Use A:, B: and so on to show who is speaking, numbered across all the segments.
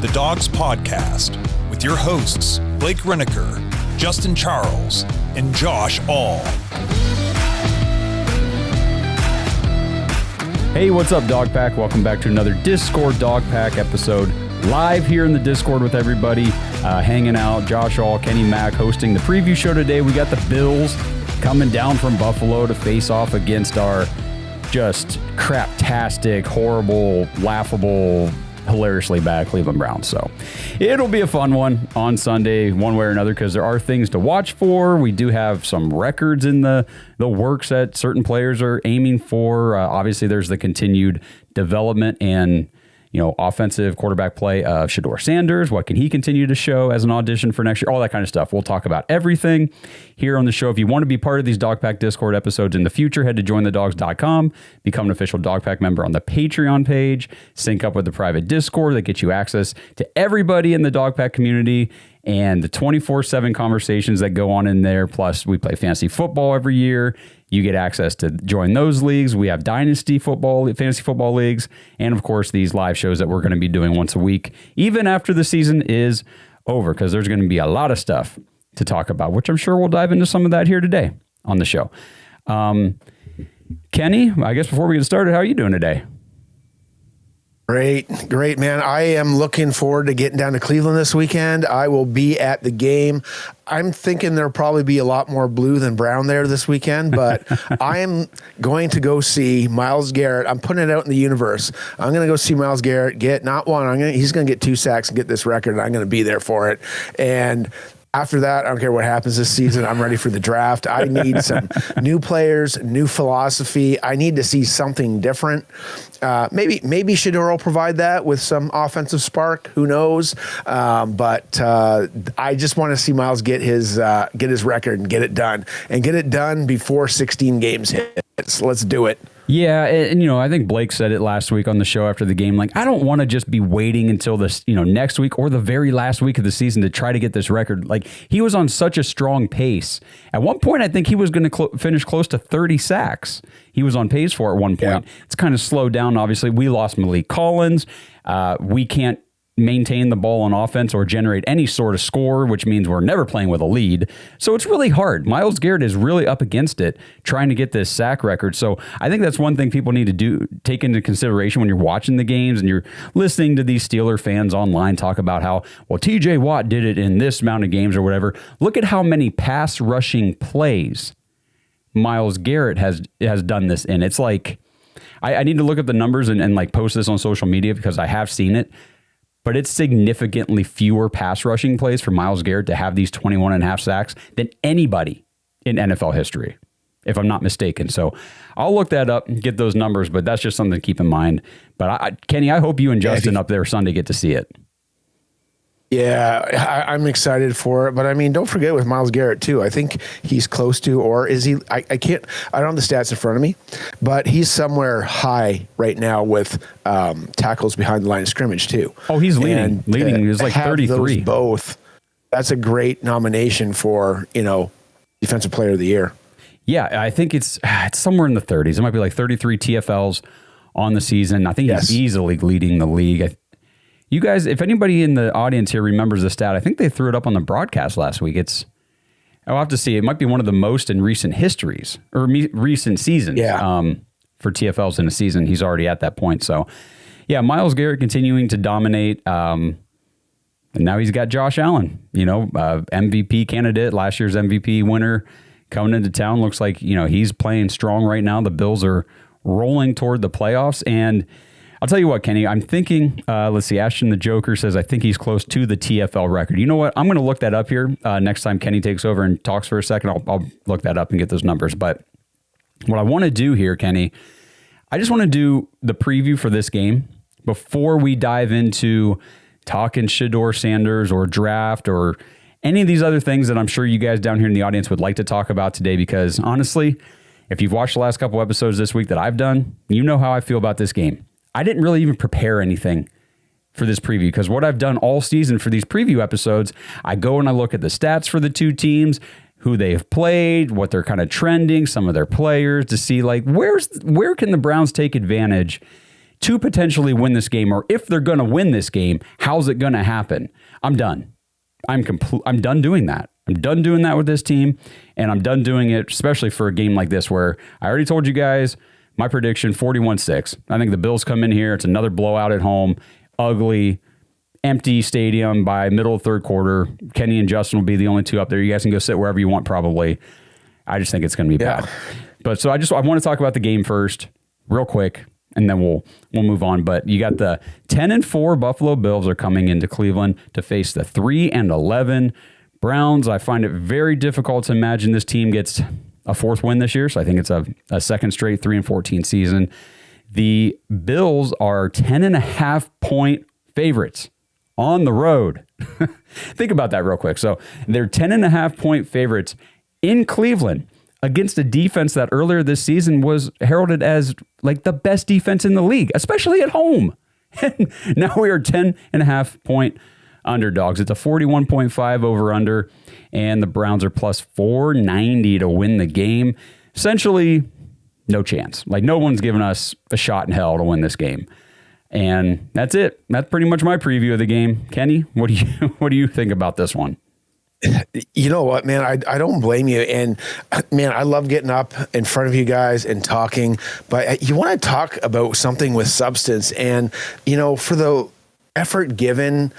A: the Dawgs Podcast with your hosts, Blake Reneker, Justin Charles, and Josh All.
B: Hey, what's up, Dog Pack? Welcome back to another Discord Dog Pack episode. Live here in the Discord with everybody, hanging out. Josh All, Kenny Mack hosting the preview show today. We got the Bills coming down from Buffalo to face off against our just craptastic, horrible, laughable, hilariously bad Cleveland Browns. So it'll be a fun one on Sunday, one way or another, because there are things to watch for. We do have some records in the works that certain players are aiming for. Obviously, there's the continued development and offensive quarterback play of Shedeur Sanders. What can he continue to show as an audition for next year? All that kind of stuff. We'll talk about everything here on the show. If you want to be part of these Dog Pack Discord episodes in the future, head to jointhedawgs.com, become an official Dog Pack member on the Patreon page, sync up with the private Discord that gets you access to everybody in the Dog Pack community and the 24/7 conversations that go on in there. Plus, we play fantasy football every year. You get access to join those leagues. We have dynasty football, fantasy football leagues, and of course, these live shows that we're going to be doing once a week, even after the season is over, because there's going to be a lot of stuff to talk about, which I'm sure we'll dive into some of that here today on the show. Kenny, I guess before we get started, how are you doing today?
C: Great, man. I am looking forward to getting down to Cleveland this weekend. I will be at the game. I'm thinking there'll probably be a lot more blue than brown there this weekend, but I am going to go see Myles Garrett. I'm putting it out in the universe. I'm going to go see Myles Garrett get not one. He's going to get 2 sacks and get this record, and I'm going to be there for it. And after that, I don't care what happens this season. I'm ready for the draft. I need some new players, new philosophy. I need to see something different. Maybe Shedeur will provide that with some offensive spark. Who knows? But I just want to see Myles get his record and get it done before 16 games hits. Let's do it.
B: Yeah, and I think Blake said it last week on the show after the game. Like, I don't want to just be waiting until this, next week or the very last week of the season to try to get this record. Like, he was on such a strong pace. At one point, I think he was going to finish close to 30 sacks. He was on pace for at one point. Yeah. It's kind of slowed down. Obviously, we lost Malik Collins. We can't maintain the ball on offense or generate any sort of score, which means we're never playing with a lead. So it's really hard. Myles Garrett is really up against it, trying to get this sack record. So I think that's one thing people need to take into consideration when you're watching the games and you're listening to these Steeler fans online talk about how, well, TJ Watt did it in this amount of games or whatever. Look at how many pass rushing plays Myles Garrett has done this in. It's like, I need to look at the numbers and like post this on social media because I have seen it. But it's significantly fewer pass rushing plays for Myles Garrett to have these 21 and a half sacks than anybody in NFL history, if I'm not mistaken. So I'll look that up and get those numbers, but that's just something to keep in mind. But Kenny, I hope you and Justin up there Sunday get to see it.
C: Yeah, I'm excited for it. But I mean, don't forget with Myles Garrett too. I think he's close to, or is he? I don't have the stats in front of me, but he's somewhere high right now with tackles behind the line of scrimmage too.
B: Oh, he's leading. He's like 33.
C: Both. That's a great nomination for Defensive Player of the Year.
B: Yeah, I think it's somewhere in the 30s. It might be like 33 TFLs on the season. I think he's easily leading the league. You guys, if anybody in the audience here remembers the stat, I think they threw it up on the broadcast last week. I'll have to see. It might be one of the most in recent histories or recent seasons for TFLs in a season. He's already at that point. So, yeah, Myles Garrett continuing to dominate. And now he's got Josh Allen, MVP candidate, last year's MVP winner coming into town. Looks like, he's playing strong right now. The Bills are rolling toward the playoffs. And I'll tell you what, Kenny, I'm thinking, let's see, Ashton the Joker says, I think he's close to the TFL record. You know what? I'm going to look that up here next time Kenny takes over and talks for a second. I'll look that up and get those numbers. But what I want to do here, Kenny, I just want to do the preview for this game before we dive into talking Shedeur Sanders or draft or any of these other things that I'm sure you guys down here in the audience would like to talk about today. Because honestly, if you've watched the last couple episodes this week that I've done, you know how I feel about this game. I didn't really even prepare anything for this preview because what I've done all season for these preview episodes, I go and I look at the stats for the two teams, who they've played, what they're kind of trending, some of their players to see like where can the Browns take advantage to potentially win this game, or if they're going to win this game, how's it going to happen? I'm done. I'm done doing that. I'm done doing that with this team, and I'm done doing it, especially for a game like this where I already told you guys my prediction, 41-6. I think the Bills come in here. It's another blowout at home, ugly, empty stadium by middle of third quarter. Kenny and Justin will be the only two up there. You guys can go sit wherever you want probably. I just think it's going to be bad. But so I want to talk about the game first real quick, and then we'll move on. But you got the 10-4 Buffalo Bills are coming into Cleveland to face the 3-11 Browns. I find it very difficult to imagine this team gets a fourth win this year. So I think it's a second straight 3-14 season. The Bills are 10.5 point favorites on the road. Think about that real quick. So they're 10.5 point favorites in Cleveland against a defense that earlier this season was heralded as like the best defense in the league, especially at home. And now we are 10.5 point underdogs. It's a 41.5 over under, and the Browns are plus 490 to win the game. Essentially, no chance. Like, no one's given us a shot in hell to win this game. And that's it. That's pretty much my preview of the game. Kenny, what do you think about this one?
C: You know what, man, I don't blame you. And man, I love getting up in front of you guys and talking, but you want to talk about something with substance. And, you know, for the effort given,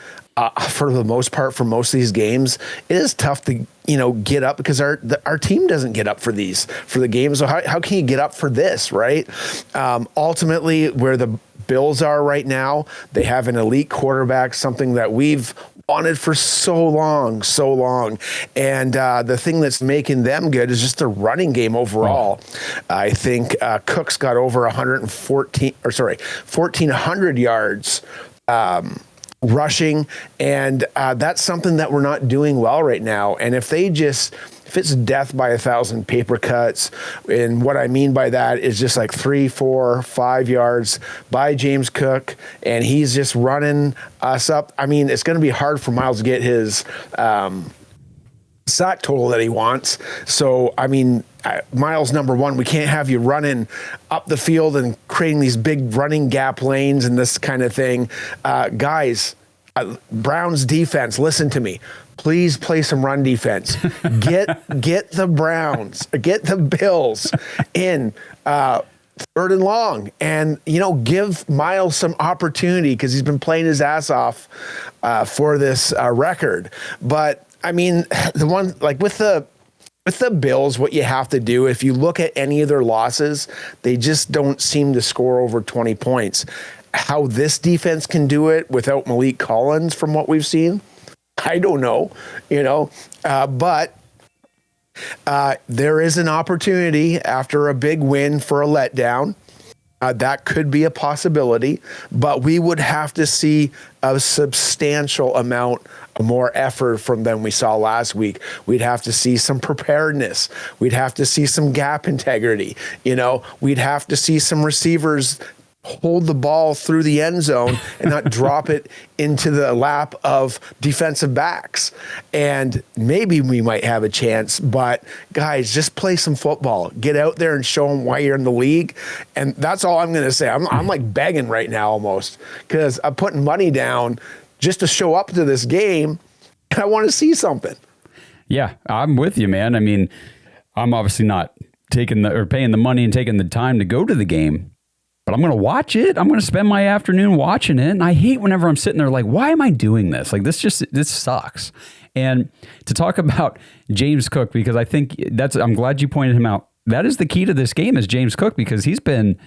C: for the most part, for most of these games, it is tough to, you know, get up because our team doesn't get up for the games. So how can you get up for this, right? Ultimately, where the Bills are right now, they have an elite quarterback, something that we've wanted for so long. And the thing that's making them good is just the running game overall. I think Cook's got over 1,400 yards rushing, and that's something that we're not doing well right now. And if it's death by 1,000 paper cuts, and what I mean by that is just like 3, 4, 5 yards by James Cook, and he's just running us up. I mean, it's going to be hard for Miles to get his sack total that he wants. So, I mean, Miles, number one, we can't have you running up the field and creating these big running gap lanes and this kind of thing. Guys, Browns defense, listen to me. Please play some run defense. Get the Browns, get the Bills in third and long, and, you know, give Miles some opportunity because he's been playing his ass off for this record. But I mean, the one like with the Bills, what you have to do, if you look at any of their losses, they just don't seem to score over 20 points. How this defense can do it without Malik Collins, from what we've seen, I don't know, you know, but there is an opportunity after a big win for a letdown. That could be a possibility, but we would have to see a substantial amount more effort from them we saw last week. We'd have to see some preparedness. We'd have to see some gap integrity. You know, we'd have to see some receivers hold the ball through the end zone and not drop it into the lap of defensive backs. And maybe we might have a chance, but guys, just play some football. Get out there and show them why you're in the league. And that's all I'm going to say. I'm like begging right now almost, because I'm putting money down just to show up to this game, and I want to see something.
B: Yeah, I'm with you, man. I mean, I'm obviously not paying the money and taking the time to go to the game, but I'm going to watch it. I'm going to spend my afternoon watching it. And I hate whenever I'm sitting there like, why am I doing this? Like, this sucks. And to talk about James Cook, because I think I'm glad you pointed him out. That is the key to this game, is James Cook, because he's been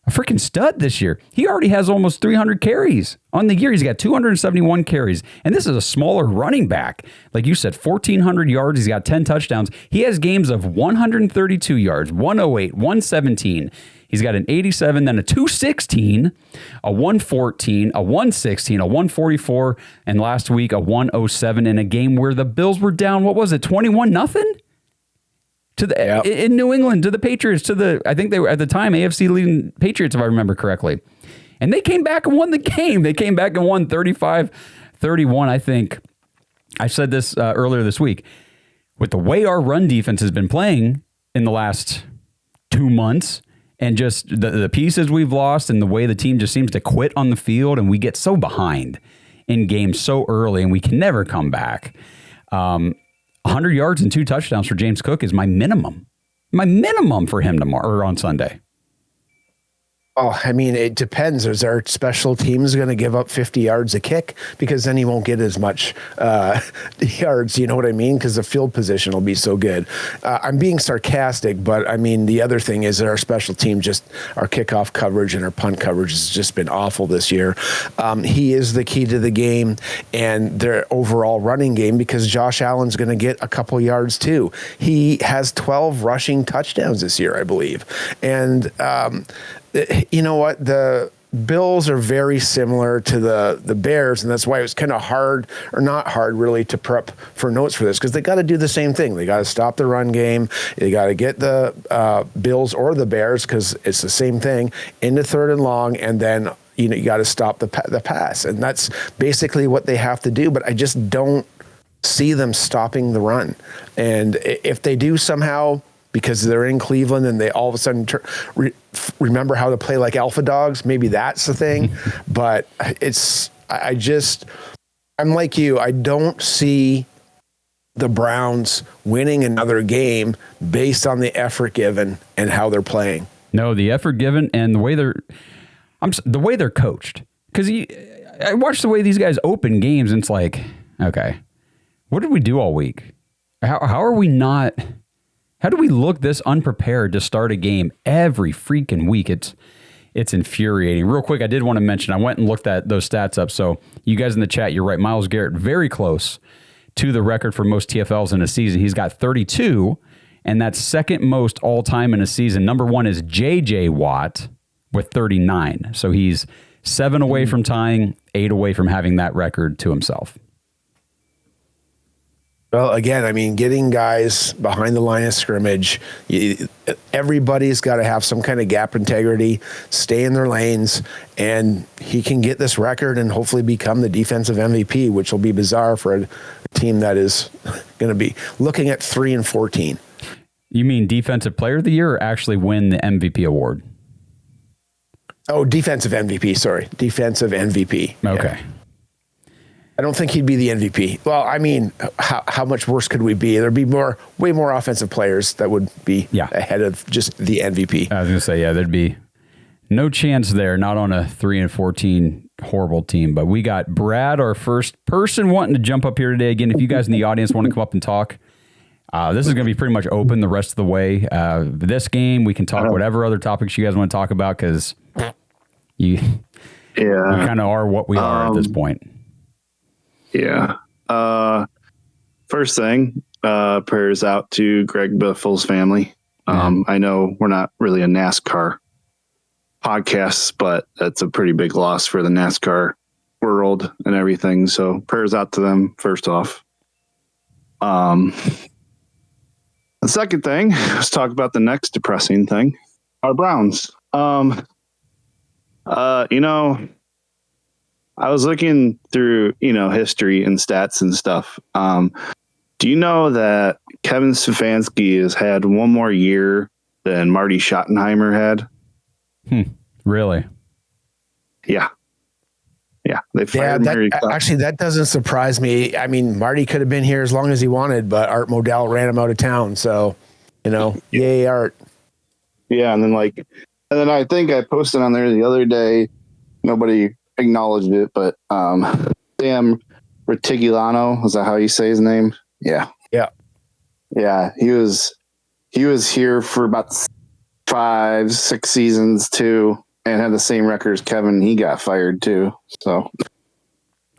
B: a freaking stud this year. He already has almost 300 carries on the year. He's got 271 carries. And this is a smaller running back. Like you said, 1,400 yards. He's got 10 touchdowns. He has games of 132 yards, 108, 117. He's got an 87, then a 216, a 114, a 116, a 144, and last week a 107 in a game where the Bills were down, what was it, 21-0? In New England, to the Patriots, I think they were at the time AFC leading Patriots, if I remember correctly. And they came back and won the game. They came back and won 35-31, I think. I said this earlier this week. With the way our run defense has been playing in the last 2 months, and just the pieces we've lost and the way the team just seems to quit on the field, and we get so behind in games so early, and we can never come back. 100 yards and 2 touchdowns for James Cook is my minimum. My minimum for him tomorrow or on Sunday.
C: Oh, I mean, it depends. Is our special teams going to give up 50 yards a kick? Because then he won't get as much yards, you know what I mean? Because the field position will be so good. I'm being sarcastic, but I mean, the other thing is that our special team, just our kickoff coverage and our punt coverage has just been awful this year. He is the key to the game and their overall running game, because Josh Allen's going to get a couple yards too. He has 12 rushing touchdowns this year, I believe. And, you know what? The Bills are very similar to the Bears, and that's why it was kind of hard, or not hard really, to prep for notes for this, because they got to do the same thing. They got to stop the run game. They got to get the Bills or the Bears, because it's the same thing, into 3rd and long, and then you got to stop the pass, and that's basically what they have to do. But I just don't see them stopping the run, and if they do somehow, because they're in Cleveland and they all of a sudden remember how to play like alpha dogs, maybe that's the thing. But I'm like you. I don't see the Browns winning another game based on the effort given and how they're playing.
B: No, the effort given and the way they're coached. Because I watched the way these guys open games, and it's like, okay, what did we do all week? How are we not? How do we look this unprepared to start a game every freaking week? It's infuriating. Real quick, I did want to mention, I went and looked at those stats up. So you guys in the chat, you're right. Myles Garrett, very close to the record for most TFLs in a season. He's got 32, and that's second most all time in a season. Number 1 is J.J. Watt with 39. So he's 7 away from tying, 8 away from having that record to himself.
C: Well, again, I mean, getting guys behind the line of scrimmage, everybody's got to have some kind of gap integrity, stay in their lanes, and he can get this record and hopefully become the defensive MVP, which will be bizarre for a team that is going to be looking at 3-14.
B: You mean defensive player of the year, or actually win the MVP award?
C: Oh, defensive MVP, sorry. Defensive MVP.
B: Okay.
C: Yeah. I don't think he'd be the MVP. Well, I mean, how much worse could we be? There'd be way more offensive players that would be ahead of just the MVP.
B: I was going to say, there'd be no chance there, not on a 3-14 horrible team. But we got Brad, our first person wanting to jump up here today. Again, if you guys in the audience want to come up and talk, this is going to be pretty much open the rest of the way. This game, we can talk whatever other topics you guys want to talk about, because we kind of are what we are at this point.
D: Yeah. First thing, prayers out to Greg Biffle's family. I know we're not really a NASCAR podcast, but that's a pretty big loss for the NASCAR world and everything. So prayers out to them first off. The second thing, let's talk about the next depressing thing, our Browns. I was looking through, history and stats and stuff. Do you know that Kevin Stefanski has had one more year than Marty Schottenheimer had?
B: Really?
D: Yeah. Yeah. They fired
C: actually, that doesn't surprise me. I mean, Marty could have been here as long as he wanted, but Art Modell ran him out of town. So, yay, Art.
D: Yeah. And then I think I posted on there the other day, nobody acknowledged it, but Sam Reticulano, is that how you say his name? Yeah. He was here for about 5-6 seasons too, and had the same record as Kevin. He got fired too. So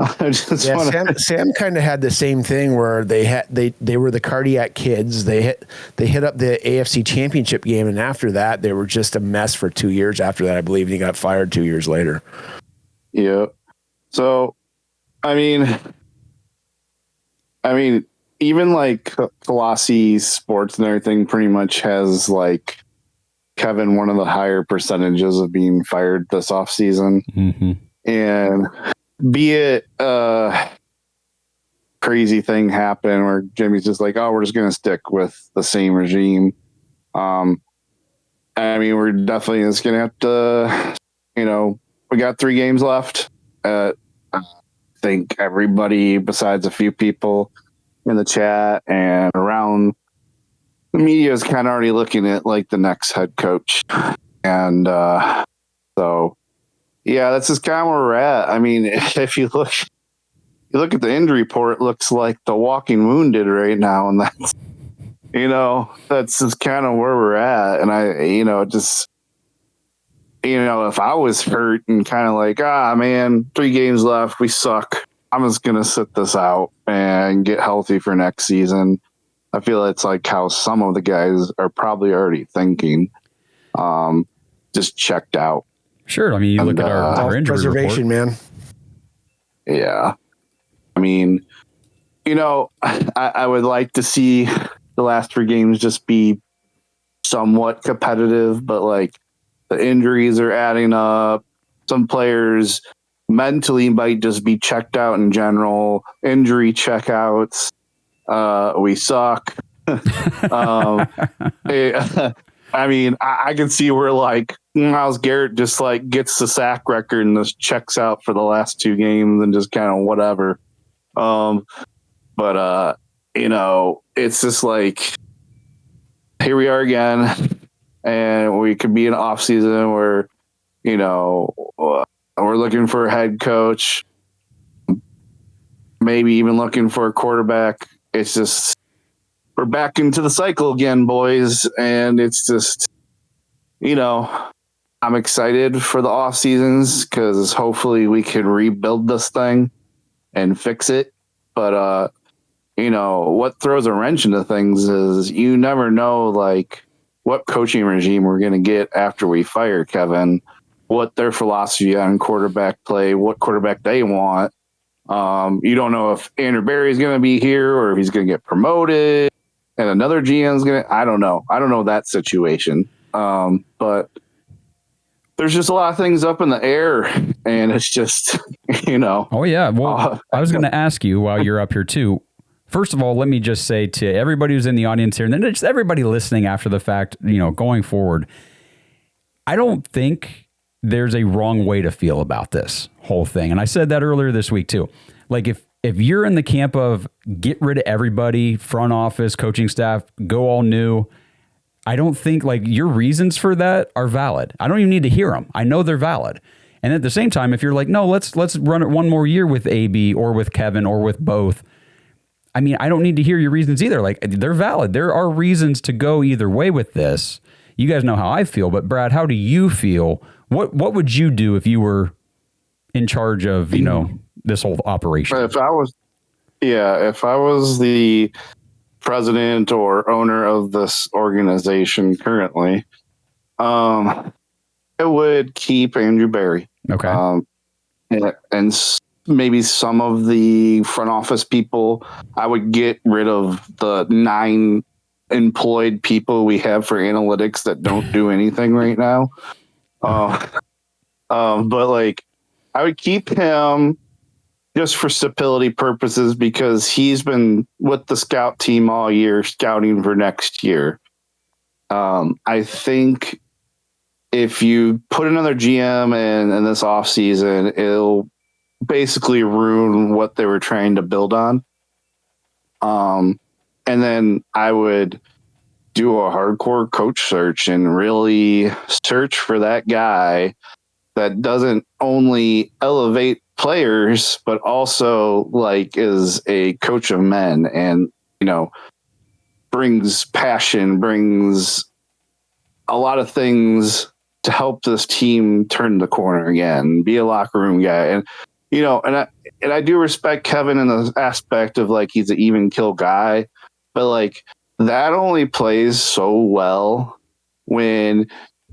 C: Sam kind of had the same thing where they were the cardiac kids. They hit up the AFC Championship game, and after that they were just a mess for 2 years after that, I believe, and he got fired 2 years later.
D: Yeah. So, I mean, even like Colossi Sports and everything pretty much has like Kevin one of the higher percentages of being fired this offseason.
B: Mm-hmm.
D: And be it a crazy thing happen where Jimmy's just like, oh, we're just going to stick with the same regime. I mean, we're definitely just going to have to, we got 3 games left. I think everybody besides a few people in the chat and around the media is kind of already looking at like the next head coach. And so, yeah, that's just kind of where we're at. I mean, if you look at the injury report, it looks like the walking wounded right now. And that's, that's just kind of where we're at. And if I was hurt and kind of like, man, 3 games left, we suck, I'm just going to sit this out and get healthy for next season. I feel it's like how some of the guys are probably already thinking, just checked out.
B: Sure. I mean, you look at our injury
C: preservation,
B: report.
C: man.
D: Yeah. I mean, I would like to see the last 3 games just be somewhat competitive, but like the injuries are adding up. Some players mentally might just be checked out in general. Injury checkouts. We suck. I mean, I can see where like Myles Garrett just like gets the sack record and just checks out for the last 2 games and just kind of whatever. But it's just like, here we are again, and we could be in off season where, we're looking for a head coach, maybe even looking for a quarterback. It's just, we're back into the cycle again, boys. And it's just, I'm excited for the off seasons because hopefully we can rebuild this thing and fix it. But, what throws a wrench into things is you never know, like, what coaching regime we're going to get after we fire Kevin, what their philosophy on quarterback play, what quarterback they want. You don't know if Andrew Berry is going to be here or if he's going to get promoted and another GM is going to, I don't know. I don't know that situation. But there's just a lot of things up in the air, and it's just,
B: Oh, yeah. Well, I was going to ask you while you're up here, too. First of all, let me just say to everybody who's in the audience here, and then just everybody listening after the fact, going forward, I don't think there's a wrong way to feel about this whole thing. And I said that earlier this week, too. Like, if you're in the camp of get rid of everybody, front office, coaching staff, go all new, I don't think like your reasons for that are valid. I don't even need to hear them. I know they're valid. And at the same time, if you're like, no, let's run it one more year with AB or with Kevin or with both. I mean, I don't need to hear your reasons either. Like, they're valid. There are reasons to go either way with this. You guys know how I feel, but Brad, how do you feel? What would you do if you were in charge of, this whole operation?
D: If I was the president or owner of this organization currently, I would keep Andrew Berry.
B: Okay.
D: And maybe some of the front office people. I would get rid of the 9 employed people we have for analytics that don't do anything right now. But like, I would keep him just for stability purposes because he's been with the scout team all year, scouting for next year. I think if you put another GM in this offseason, it'll basically ruin what they were trying to build on. And then I would do a hardcore coach search and really search for that guy that doesn't only elevate players, but also like is a coach of men and, brings passion, brings a lot of things to help this team turn the corner again, be a locker room guy. And, and I do respect Kevin in the aspect of like, he's an even kill guy, but like that only plays so well when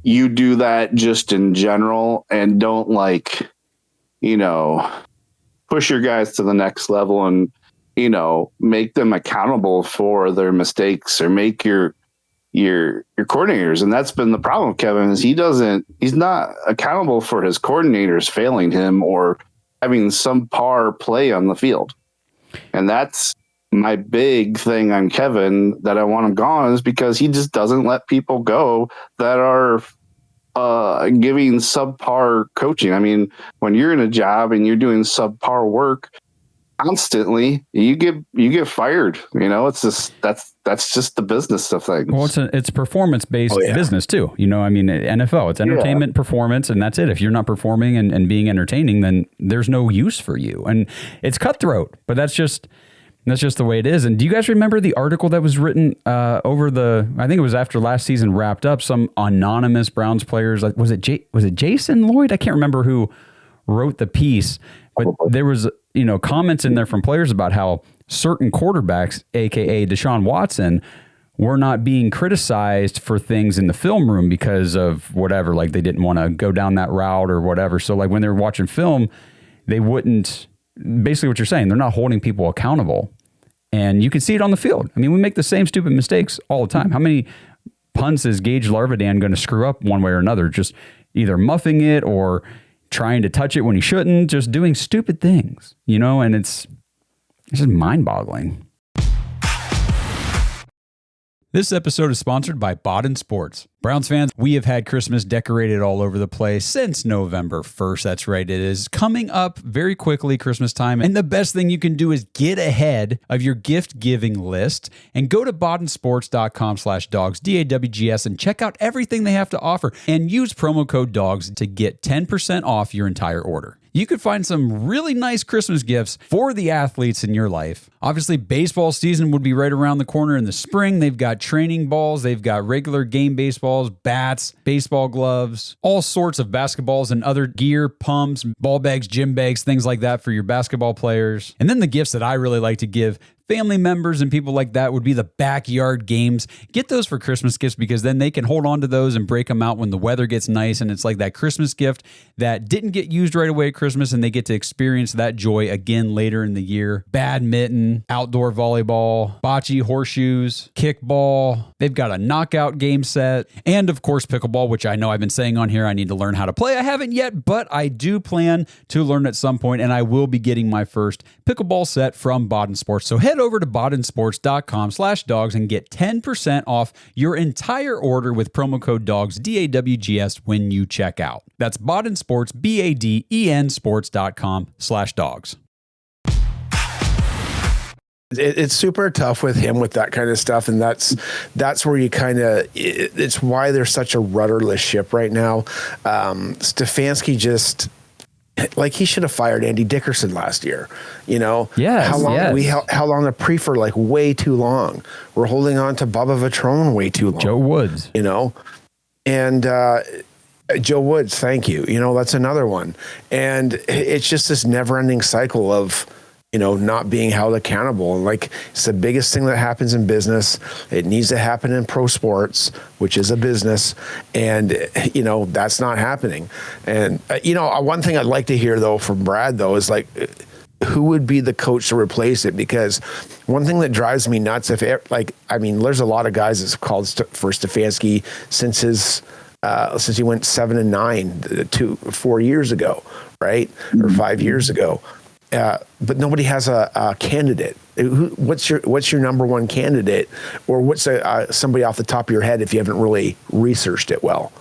D: you do that just in general and don't like, push your guys to the next level and, make them accountable for their mistakes or make your coordinators. And that's been the problem with Kevin is he's not accountable for his coordinators failing him or having some par play on the field. And that's my big thing on Kevin that I want him gone is because he just doesn't let people go that are giving subpar coaching. I mean, when you're in a job and you're doing subpar work constantly, you get fired. You know, it's just that's just the business of things.
B: Well, it's performance based business too. You know, I mean, NFL, it's entertainment, performance, and that's it. If you're not performing and being entertaining, then there's no use for you. And it's cutthroat, but that's just the way it is. And do you guys remember the article that was written I think it was after last season wrapped up, some anonymous Browns players, like was it Jason Lloyd? I can't remember who wrote the piece, but there was, comments in there from players about how certain quarterbacks, aka Deshaun Watson, were not being criticized for things in the film room because of whatever, like they didn't want to go down that route or whatever. So like when they were watching film, they wouldn't, basically what you're saying, they're not holding people accountable. And you can see it on the field. I mean, we make the same stupid mistakes all the time. How many punts is Gage Larvidan going to screw up one way or another? Just either muffing it or trying to touch it when he shouldn't, just doing stupid things, and it's just mind-boggling. This episode is sponsored by Baden Sports. Browns fans, we have had Christmas decorated all over the place since November 1st. That's right. It is coming up very quickly, Christmas time. And the best thing you can do is get ahead of your gift giving list and go to badensports.com/dogs, DAWGS, and check out everything they have to offer and use promo code DAWGS to get 10% off your entire order. You could find some really nice Christmas gifts for the athletes in your life. Obviously, baseball season would be right around the corner in the spring. They've got training balls. They've got regular game baseballs, bats, baseball gloves, all sorts of basketballs and other gear, pumps, ball bags, gym bags, things like that for your basketball players. And then the gifts that I really like to give family members and people like that would be the backyard games. Get those for Christmas gifts because then they can hold on to those and break them out when the weather gets nice. And it's like that Christmas gift that didn't get used right away at Christmas and they get to experience that joy again later in the year. Badminton, outdoor volleyball, bocce, horseshoes, kickball. They've got a knockout game set. And of course, pickleball, which I know I've been saying on here I need to learn how to play. I haven't yet, but I do plan to learn at some point, and I will be getting my first pickleball set from Baden Sports. So head over to badensports.com/dogs and get 10% off your entire order with promo code DAWGS, DAWGS, when you check out. That's Baden Sports, BADEN sports.com/dogs.
C: It's super tough with him with that kind of stuff, and that's where you it's why there's such a rudderless ship right now. Stefanski just, like, he should have fired Andy Dickerson last year.
B: Yes,
C: how long the Prefer, like, way too long. We're holding on to Bubba Vetrone way too long.
B: Joe Woods,
C: and Joe Woods, thank you. That's another one, and it's just this never-ending cycle of not being held accountable. And like, it's the biggest thing that happens in business. It needs to happen in pro sports, which is a business. And, that's not happening. And, one thing I'd like to hear though from Brad though, is like, who would be the coach to replace it? Because one thing that drives me nuts, there's a lot of guys that's called for Stefanski since he went 7-9 4 years ago, right? Or 5 years ago. But nobody has a candidate. What's your number one candidate, or what's somebody off the top of your head if you haven't really researched it well?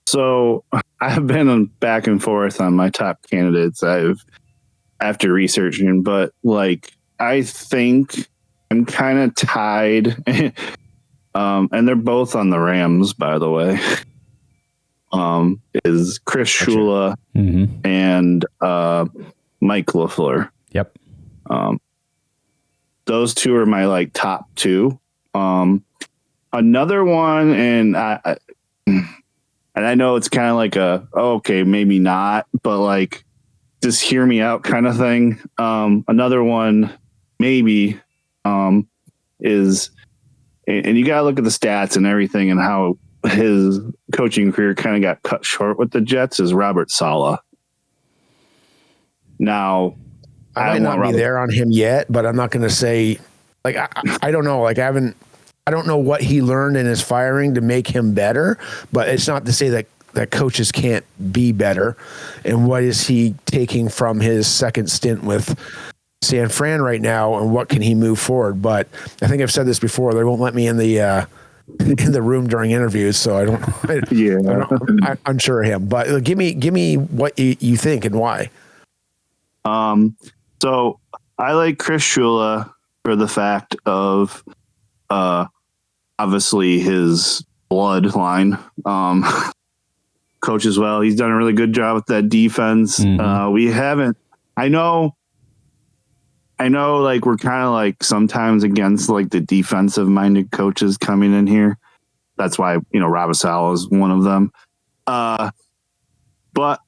D: So I've been back and forth on my top candidates. After researching, but like I think I'm kind of tied, and they're both on the Rams, by the way. Is Chris Shula and Mike LaFleur. Yep. Those two are my top two. Another one, and I know it's kind of like okay, maybe not, but just hear me out kind of thing. Another one maybe is, and you got to look at the stats and everything and how his coaching career kind of got cut short with the Jets, is Robert Saleh. Now,
C: I might not be there on him yet, but I'm not going to say, I don't know. I don't know what he learned in his firing to make him better, but it's not to say that coaches can't be better. And what is he taking from his second stint with San Fran right now and what can he move forward. But I think I've said this before. They won't let me in the room during interviews, so I'm unsure of him. But give me what you think and why.
D: So I like Chris Shula for the fact of obviously his bloodline. Coach as well. He's done a really good job with that defense. We haven't. I know. Like we're kind of like sometimes against like the defensive minded coaches coming in here. That's why Robasal is one of them. But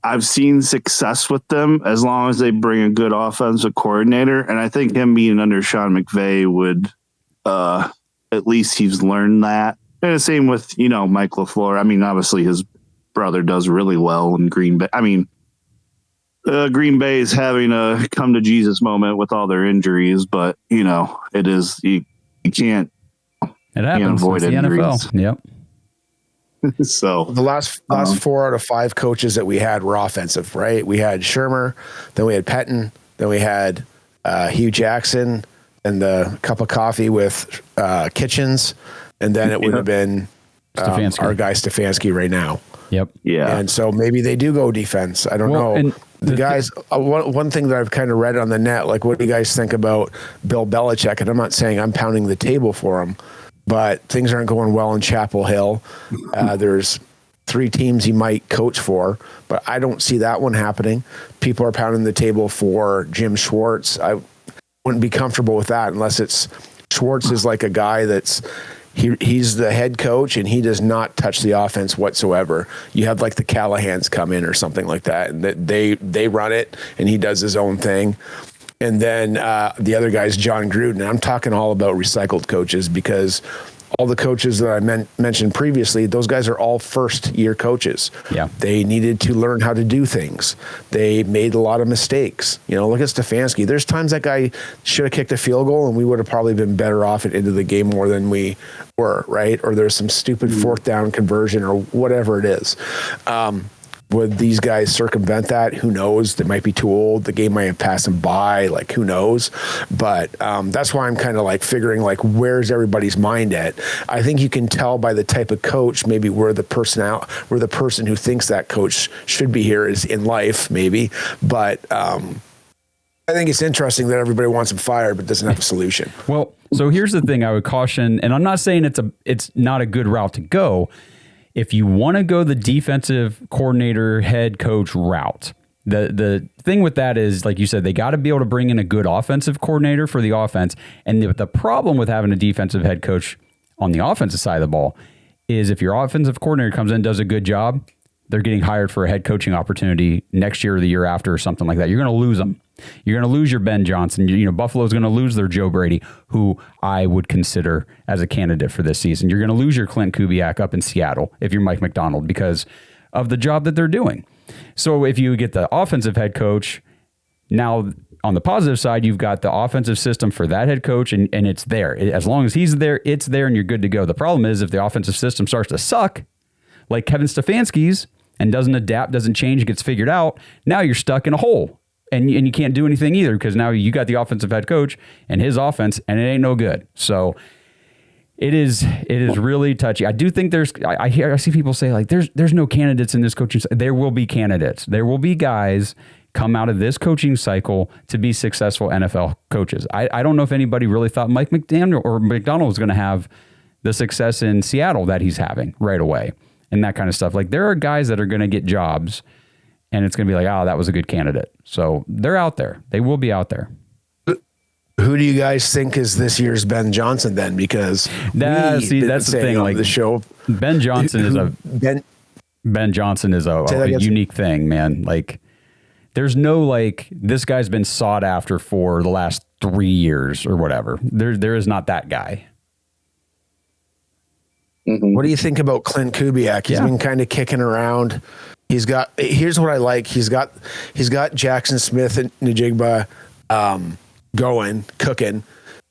D: I've seen success with them as long as they bring a good offensive coordinator, and I think him being under Sean McVay would at least he's learned that. And the same with Mike LaFleur. I mean, obviously his brother does really well in Green Bay. I mean, Green Bay is having a come to Jesus moment with all their injuries, but it is you can't.
B: It happens.
D: Avoid
B: it's the
D: injuries.
B: NFL. Yep.
C: So the last 4 out of 5 coaches that we had were offensive, right? We had Shermer, then we had Pettin, then we had Hugh Jackson, and the cup of coffee with Kitchens, and then it would have been our guy Stefanski right now.
B: Yep.
D: Yeah.
C: And so maybe they do go defense. I don't know.
B: And
C: the guys, one thing that I've kind of read on the net, like, what do you guys think about Bill Belichick? And I'm not saying I'm pounding the table for him, but things aren't going well in Chapel Hill. There's 3 teams he might coach for, but I don't see that one happening. People are pounding the table for Jim Schwartz. I wouldn't be comfortable with that unless it's Schwartz is like a guy that's he's the head coach and he does not touch the offense whatsoever. You have like the Callahans come in or something like that, and that they run it and he does his own thing. And then the other guy's John Gruden. I'm talking all about recycled coaches because all the coaches that I mentioned previously, those guys are all first-year coaches.
B: Yeah.
C: They needed to learn how to do things. They made a lot of mistakes. Look at Stefanski. There's times that guy should have kicked a field goal, and we would have probably been better off at into the game more than we were, right? Or there's some stupid fourth down conversion or whatever it is. Would these guys circumvent that? Who knows? They might be too old. The game might have passed them by. Like, who knows? But that's why I'm kind of like figuring like where's everybody's mind at. I think you can tell by the type of coach maybe where the person who thinks that coach should be here is in life maybe. But I think it's interesting that everybody wants him fired but doesn't have a solution.
B: Well, so here's the thing I would caution, and I'm not saying it's not a good route to go. If you want to go the defensive coordinator, head coach route, the thing with that is, like you said, they got to be able to bring in a good offensive coordinator for the offense. And the problem with having a defensive head coach on the offensive side of the ball is if your offensive coordinator comes in and does a good job, they're getting hired for a head coaching opportunity next year or the year after or something like that. You're going to lose them. You're going to lose your Ben Johnson. Buffalo's going to lose their Joe Brady, who I would consider as a candidate for this season. You're going to lose your Clint Kubiak up in Seattle if you're Mike McDonald because of the job that they're doing. So if you get the offensive head coach, now on the positive side, you've got the offensive system for that head coach, and it's there. As long as he's there, it's there, and you're good to go. The problem is if the offensive system starts to suck, like Kevin Stefanski's, and doesn't adapt, doesn't change, gets figured out, now you're stuck in a hole. And you can't do anything either because now you got the offensive head coach and his offense, and it ain't no good. So it is really touchy. I do think I see people say like there's no candidates in this coaching. There will be candidates. There will be guys come out of this coaching cycle to be successful NFL coaches. I don't know if anybody really thought Mike McDaniel or McDonald was going to have the success in Seattle that he's having right away. And that kind of stuff. Like there are guys that are going to get jobs and it's going to be like, that was a good candidate. So they're out there. They will be out there.
C: Who do you guys think is this year's Ben Johnson then? Because
B: that's the thing. Like
C: the show,
B: Ben Johnson is a unique thing, man. Like there's no like this guy's been sought after for the last 3 years or whatever. There is not that guy.
C: Mm-hmm. What do you think about Clint Kubiak? He's been kind of kicking around. Here's what I like. He's got Jackson Smith and Njigba cooking.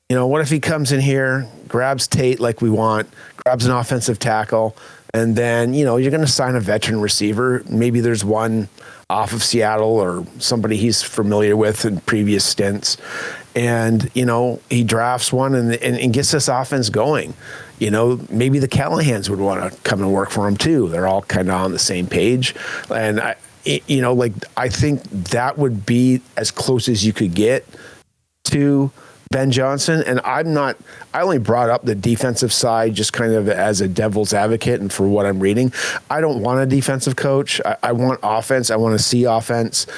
C: What if he comes in here, grabs Tate like we want, grabs an offensive tackle, And then, you're going to sign a veteran receiver. Maybe there's one off of Seattle or somebody he's familiar with in previous stints. And, he drafts one and gets this offense going. Maybe the Callahans would want to come and work for him too. They're all kind of on the same page. And I think that would be as close as you could get to Ben Johnson. And I only brought up the defensive side just kind of as a devil's advocate and for what I'm reading. I don't want a defensive coach. I want offense. I want to see offense.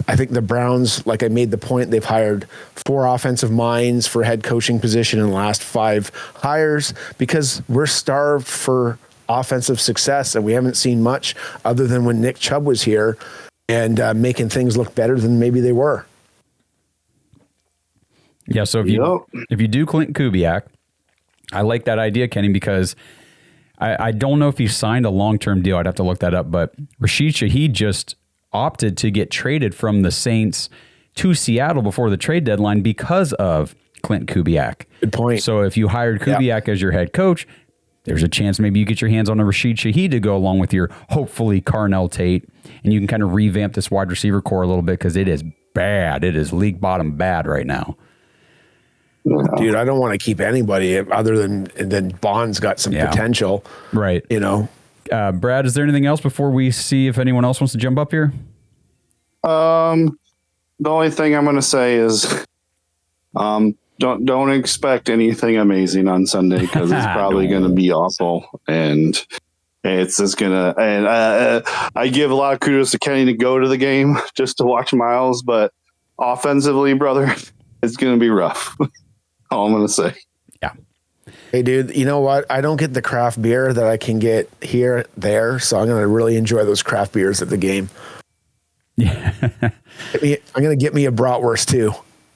C: I think the Browns, like I made the point, they've hired 4 offensive minds for head coaching position in the last 5 hires because we're starved for offensive success, and we haven't seen much other than when Nick Chubb was here and making things look better than maybe they were.
B: Yeah, so if you do Clint Kubiak, I like that idea, Kenny, because I don't know if he signed a long-term deal. I'd have to look that up, but Rashid Shaheed just opted to get traded from the Saints to Seattle before the trade deadline because of Clint Kubiak.
C: Good point.
B: So if you hired Kubiak as your head coach, there's a chance maybe you get your hands on a Rashid Shaheed to go along with your, hopefully, Carnell Tate, and you can kind of revamp this wide receiver core a little bit because it is bad. It is league bottom bad right now.
C: Dude, I don't want to keep anybody other than Bond's got some potential.
B: Right. Brad, is there anything else before we see if anyone else wants to jump up here?
D: The only thing I'm going to say is don't expect anything amazing on Sunday because it's probably going to be awful. And it's just going to, and I give a lot of kudos to Kenny to go to the game just to watch Miles, but offensively, brother, it's going to be rough. All I'm going to say.
B: Yeah.
C: Hey, dude, you know what? I don't get the craft beer that I can get there. So I'm going to really enjoy those craft beers at the game.
B: Yeah.
C: I'm going to get me a bratwurst too.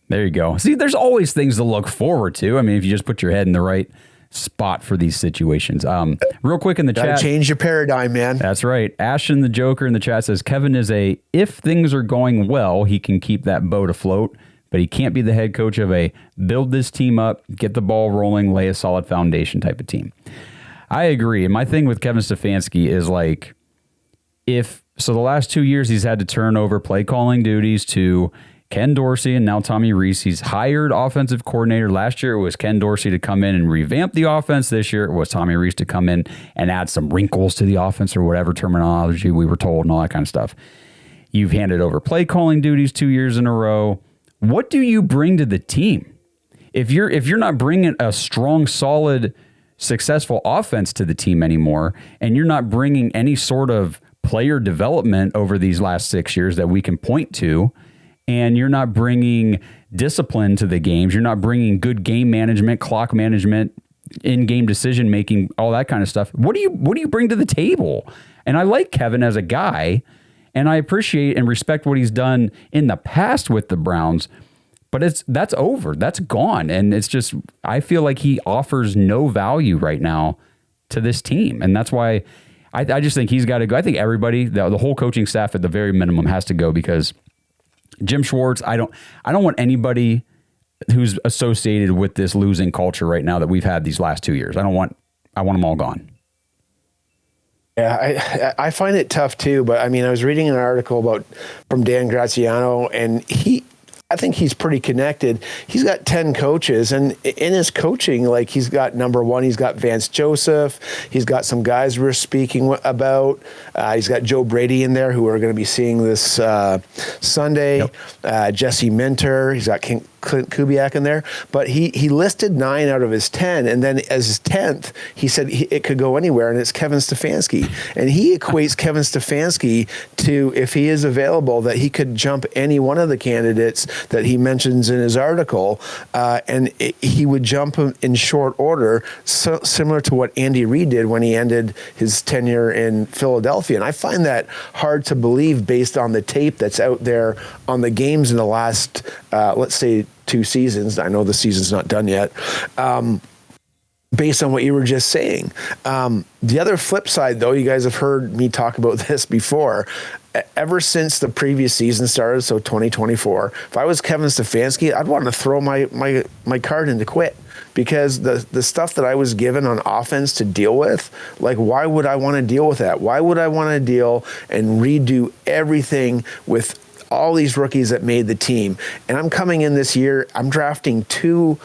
B: There you go. See, there's always things to look forward to. I mean, if you just put your head in the right spot for these situations. Real quick in the chat.
C: Change your paradigm, man.
B: That's right. Ashton the Joker in the chat says, Kevin is if things are going well, he can keep that boat afloat. But he can't be the head coach of a build this team up, get the ball rolling, lay a solid foundation type of team. I agree. And my thing with Kevin Stefanski is the last 2 years he's had to turn over play calling duties to Ken Dorsey and now Tommy Rees. He's hired offensive coordinator. Last year it was Ken Dorsey to come in and revamp the offense. This year it was Tommy Rees to come in and add some wrinkles to the offense or whatever terminology we were told and all that kind of stuff. You've handed over play calling duties 2 years in a row. What do you bring to the team? If you're not bringing a strong, solid, successful offense to the team anymore, and you're not bringing any sort of player development over these last 6 years that we can point to, and you're not bringing discipline to the games, you're not bringing good game management, clock management, in-game decision making, all that kind of stuff. What do you bring to the table? And I like Kevin as a guy. And I appreciate and respect what he's done in the past with the Browns, but that's over. That's gone. And it's just, I feel like he offers no value right now to this team. And that's why I just think he's got to go. I think everybody, the whole coaching staff at the very minimum has to go because Jim Schwartz, I don't want anybody who's associated with this losing culture right now that we've had these last 2 years. I want them all gone.
C: Yeah, I find it tough too, but I mean, I was reading an article from Dan Graziano, and I think he's pretty connected. He's got 10 coaches, and in his coaching, he's got number one, he's got Vance Joseph. He's got some guys we're speaking about. He's got Joe Brady in there, who we're going to be seeing this Sunday. Yep. Jesse Minter. He's got Clint Kubiak in there, but he listed 9 out of his 10, and then as his 10th, he said it could go anywhere, and it's Kevin Stefanski. And he equates Kevin Stefanski to, if he is available, that he could jump any one of the candidates that he mentions in his article, and he would jump in short order, so similar to what Andy Reid did when he ended his tenure in Philadelphia. And I find that hard to believe based on the tape that's out there on the games in the last, let's say, 2 seasons. I know the season's not done yet. Based on what you were just saying. The other flip side, though, you guys have heard me talk about this before. Ever since the previous season started, so 2024, if I was Kevin Stefanski, I'd want to throw my card in to quit because the stuff that I was given on offense to deal with, like, why would I want to deal with that? Why would I want to deal and redo everything with all these rookies that made the team? And I'm coming in this year, I'm drafting two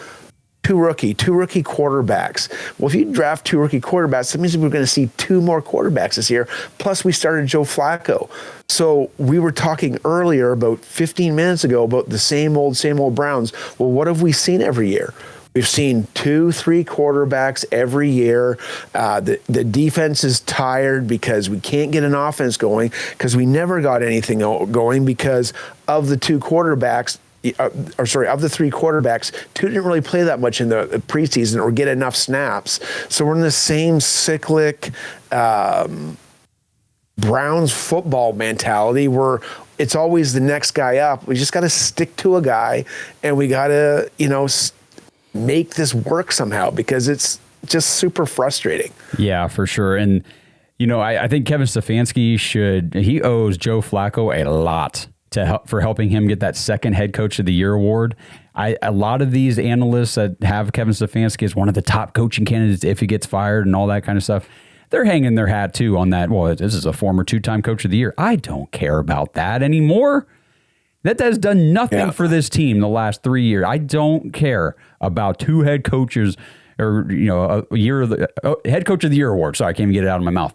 C: rookie quarterbacks. Well, if you draft 2 rookie quarterbacks, that means we're going to see 2 more quarterbacks this year. Plus, we started Joe Flacco. So we were talking earlier, about 15 minutes ago, about the same old Browns. Well, what have we seen every year? We've seen 2-3 quarterbacks every year. The defense is tired because we can't get an offense going, because we never got anything going because of the 2 quarterbacks. Of the 3 quarterbacks, 2 didn't really play that much in the preseason or get enough snaps. So we're in the same cyclic Browns football mentality where it's always the next guy up. We just got to stick to a guy, and we got to, make this work somehow, because it's just super frustrating.
B: Yeah, for sure. And, I think Kevin Stefanski he owes Joe Flacco a lot for helping him get that second head coach of the year award. A lot of these analysts that have Kevin Stefanski as one of the top coaching candidates if he gets fired and all that kind of stuff, they're hanging their hat too on that. Well, this is a former 2-time coach of the year. I don't care about that anymore. That has done nothing for this team the last 3 years. I don't care about 2 head coaches or, head coach of the year award. Sorry, I can't even get it out of my mouth.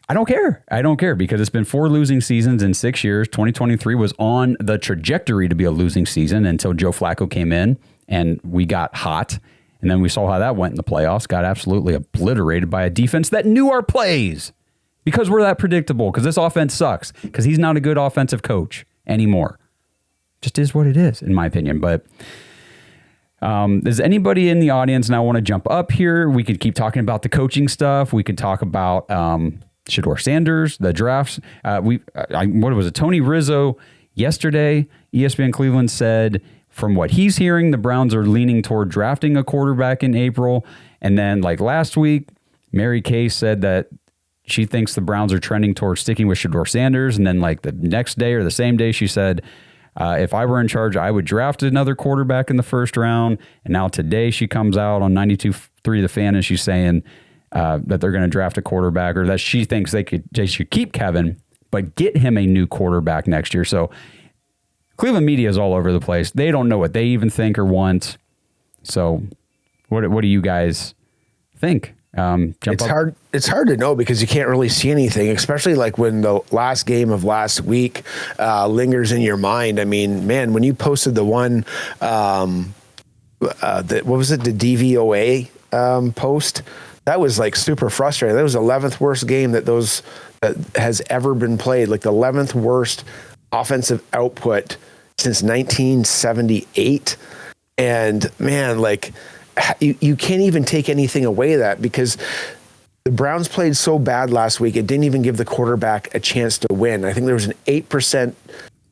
B: I don't care because it's been 4 losing seasons in 6 years. 2023 was on the trajectory to be a losing season until Joe Flacco came in and we got hot. And then we saw how that went in the playoffs, got absolutely obliterated by a defense that knew our plays because we're that predictable, because this offense sucks, because he's not a good offensive coach anymore. Just is what it is, in my opinion. But does anybody in the audience now want to jump up here? We could keep talking about the coaching stuff. We could talk about Shedeur Sanders, the drafts. What was it? Tony Rizzo yesterday, ESPN Cleveland said, from what he's hearing, the Browns are leaning toward drafting a quarterback in April. And then, like last week, Mary Kay said that she thinks the Browns are trending towards sticking with Shedeur Sanders. And then, like the next day or the same day, she said, if I were in charge, I would draft another quarterback in the first round. And now today she comes out on 92.3 The Fan and she's saying that they're going to draft a quarterback, or that she thinks they should keep Kevin, but get him a new quarterback next year. So Cleveland media is all over the place. They don't know what they even think or want. So what do you guys think?
C: It's hard to know because you can't really see anything, especially like when the last game of last week lingers in your mind. I mean, man, when you posted the one, what was it? The DVOA post, that was like super frustrating. That was the 11th worst game that has ever been played. Like the 11th worst offensive output since 1978. And man, like you can't even take anything away that, because the Browns played so bad last week, it didn't even give the quarterback a chance to win. I think there was an 8%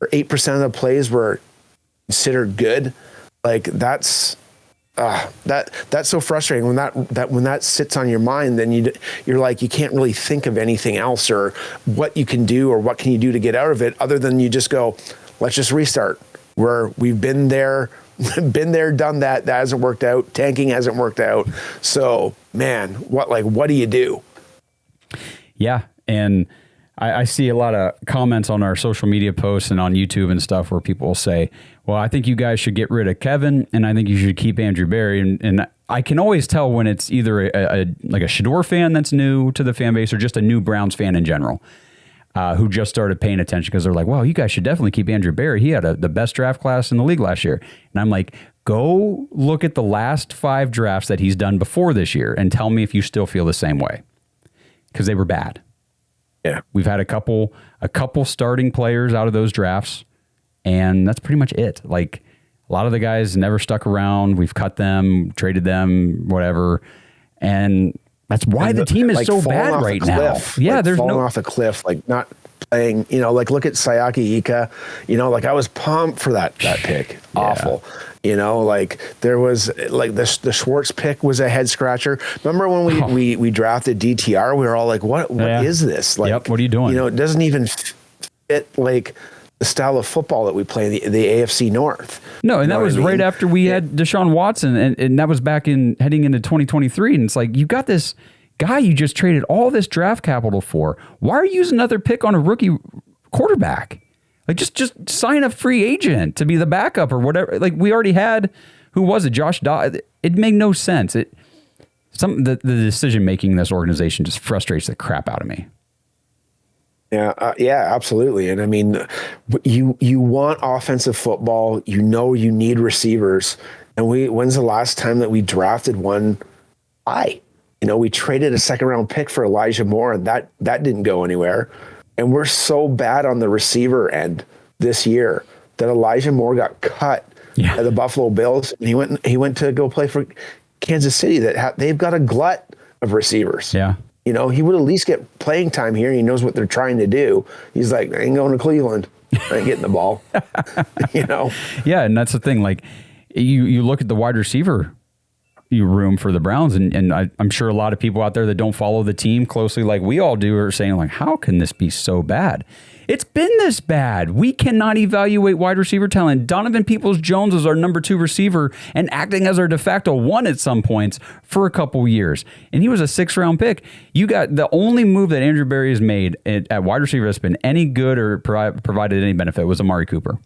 C: of the plays were considered good. Like that's so frustrating when that sits on your mind. Then you're like, you can't really think of anything else or what you can do or what can you do to get out of it, other than you just go, let's just restart. We've been there, done that. That hasn't worked out. Tanking hasn't worked out. So man, what do you do?
B: Yeah. And I see a lot of comments on our social media posts and on YouTube and stuff where people will say, well, I think you guys should get rid of Kevin and I think you should keep Andrew Berry. And I can always tell when it's either a Shedeur fan that's new to the fan base or just a new Browns fan in general who just started paying attention, because they're like, wow, you guys should definitely keep Andrew Berry. He had the best draft class in the league last year. And I'm like, go look at the last 5 drafts that he's done before this year and tell me if you still feel the same way, because they were bad.
C: Yeah,
B: we've had a couple starting players out of those drafts, and that's pretty much it. Like a lot of the guys never stuck around. We've cut them, traded them, whatever, and that's why the team is so bad right now. Yeah,
C: like
B: there's
C: falling off a cliff, like not playing. Like look at Sayaki Ika. Like I was pumped for that pick. Yeah. Awful. Like there was like the Schwartz pick was a head scratcher. Remember when we drafted DTR? We were all like, what is this? Like,
B: yep, what are you doing?
C: It doesn't even fit like the style of football that we play in the AFC North.
B: No, and that was right after we had Deshaun Watson, and that was back in heading into 2023. And it's like, you got this guy you just traded all this draft capital for. Why are you using another pick on a rookie quarterback? Like, just sign a free agent to be the backup or whatever. Like, we already had, who was it? Josh Dawgs. It made no sense. The decision making in this organization just frustrates the crap out of me.
C: Yeah, absolutely. And I mean, you want offensive football. You know, you need receivers. And when's the last time that we drafted one? We traded a second round pick for Elijah Moore, and that didn't go anywhere. And we're so bad on the receiver end this year that Elijah Moore got cut at the Buffalo Bills, and he went to go play for Kansas City. They've got a glut of receivers.
B: Yeah.
C: He would at least get playing time here. He knows what they're trying to do. He's like, I ain't going to Cleveland. I ain't getting the ball.
B: Yeah, and that's the thing. Like, you look at the wide receiver room for the Browns, and I'm sure a lot of people out there that don't follow the team closely like we all do are saying, like, how can this be so bad? It's been this bad. We cannot evaluate wide receiver talent. Donovan Peoples-Jones was our number 2 receiver and acting as our de facto 1 at some points for a couple years. And he was a 6th-round pick. You got the only move that Andrew Berry has made at wide receiver that's been any good or provided any benefit was Amari Cooper.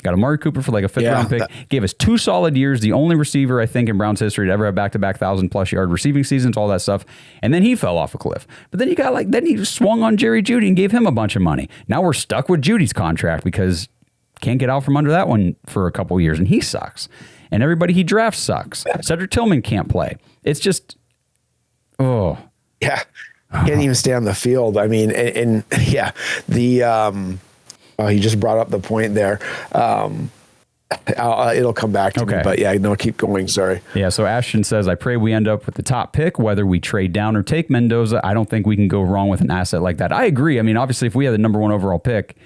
B: Got Amari Cooper for like a 5th-round pick. Gave us 2 solid years. The only receiver, I think, in Browns history to ever have back-to-back 1,000-plus yard receiving seasons, all that stuff. And then he fell off a cliff. But then then he swung on Jerry Jeudy and gave him a bunch of money. Now we're stuck with Judy's contract because can't get out from under that one for a couple of years, and he sucks. And everybody he drafts sucks. Cedric Tillman can't play. It's just,
C: yeah, can't even stay on the field. I mean, you just brought up the point there. It'll come back to me, but keep going. Sorry.
B: Yeah. So Ashton says, I pray we end up with the top pick, whether we trade down or take Mendoza. I don't think we can go wrong with an asset like that. I agree. I mean, obviously, if we had the number 1 overall pick,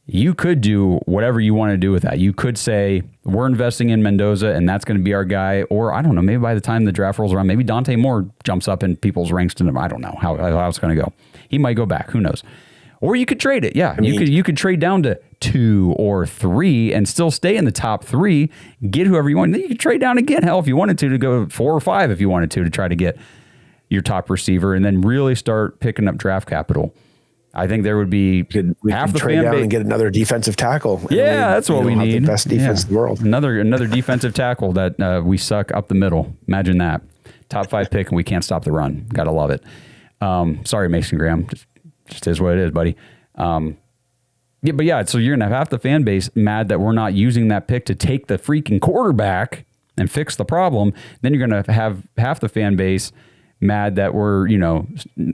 B: you could do whatever you want to do with that. You could say, we're investing in Mendoza and that's going to be our guy. Or I don't know, maybe by the time the draft rolls around, maybe Dante Moore jumps up in people's ranks to them. I don't know how it's going to go. He might go back. Who knows? Or you could trade it. Yeah, you could trade down to 2 or 3 and still stay in the top 3, get whoever you want. Then you could trade down again, hell, if you wanted to go 4 or 5 if you wanted to try to get your top receiver and then really start picking up draft capital. I think there would be half the
C: trade
B: fan
C: down
B: base
C: and get another defensive tackle.
B: Yeah, that's what we need.
C: The best defense in the world.
B: Another defensive tackle that we suck up the middle. Imagine that. Top 5 pick and we can't stop the run. Gotta love it. Sorry, Mason Graham. Just is what it is, buddy. So you're going to have half the fan base mad that we're not using that pick to take the freaking quarterback and fix the problem. Then you're going to have half the fan base mad that we're,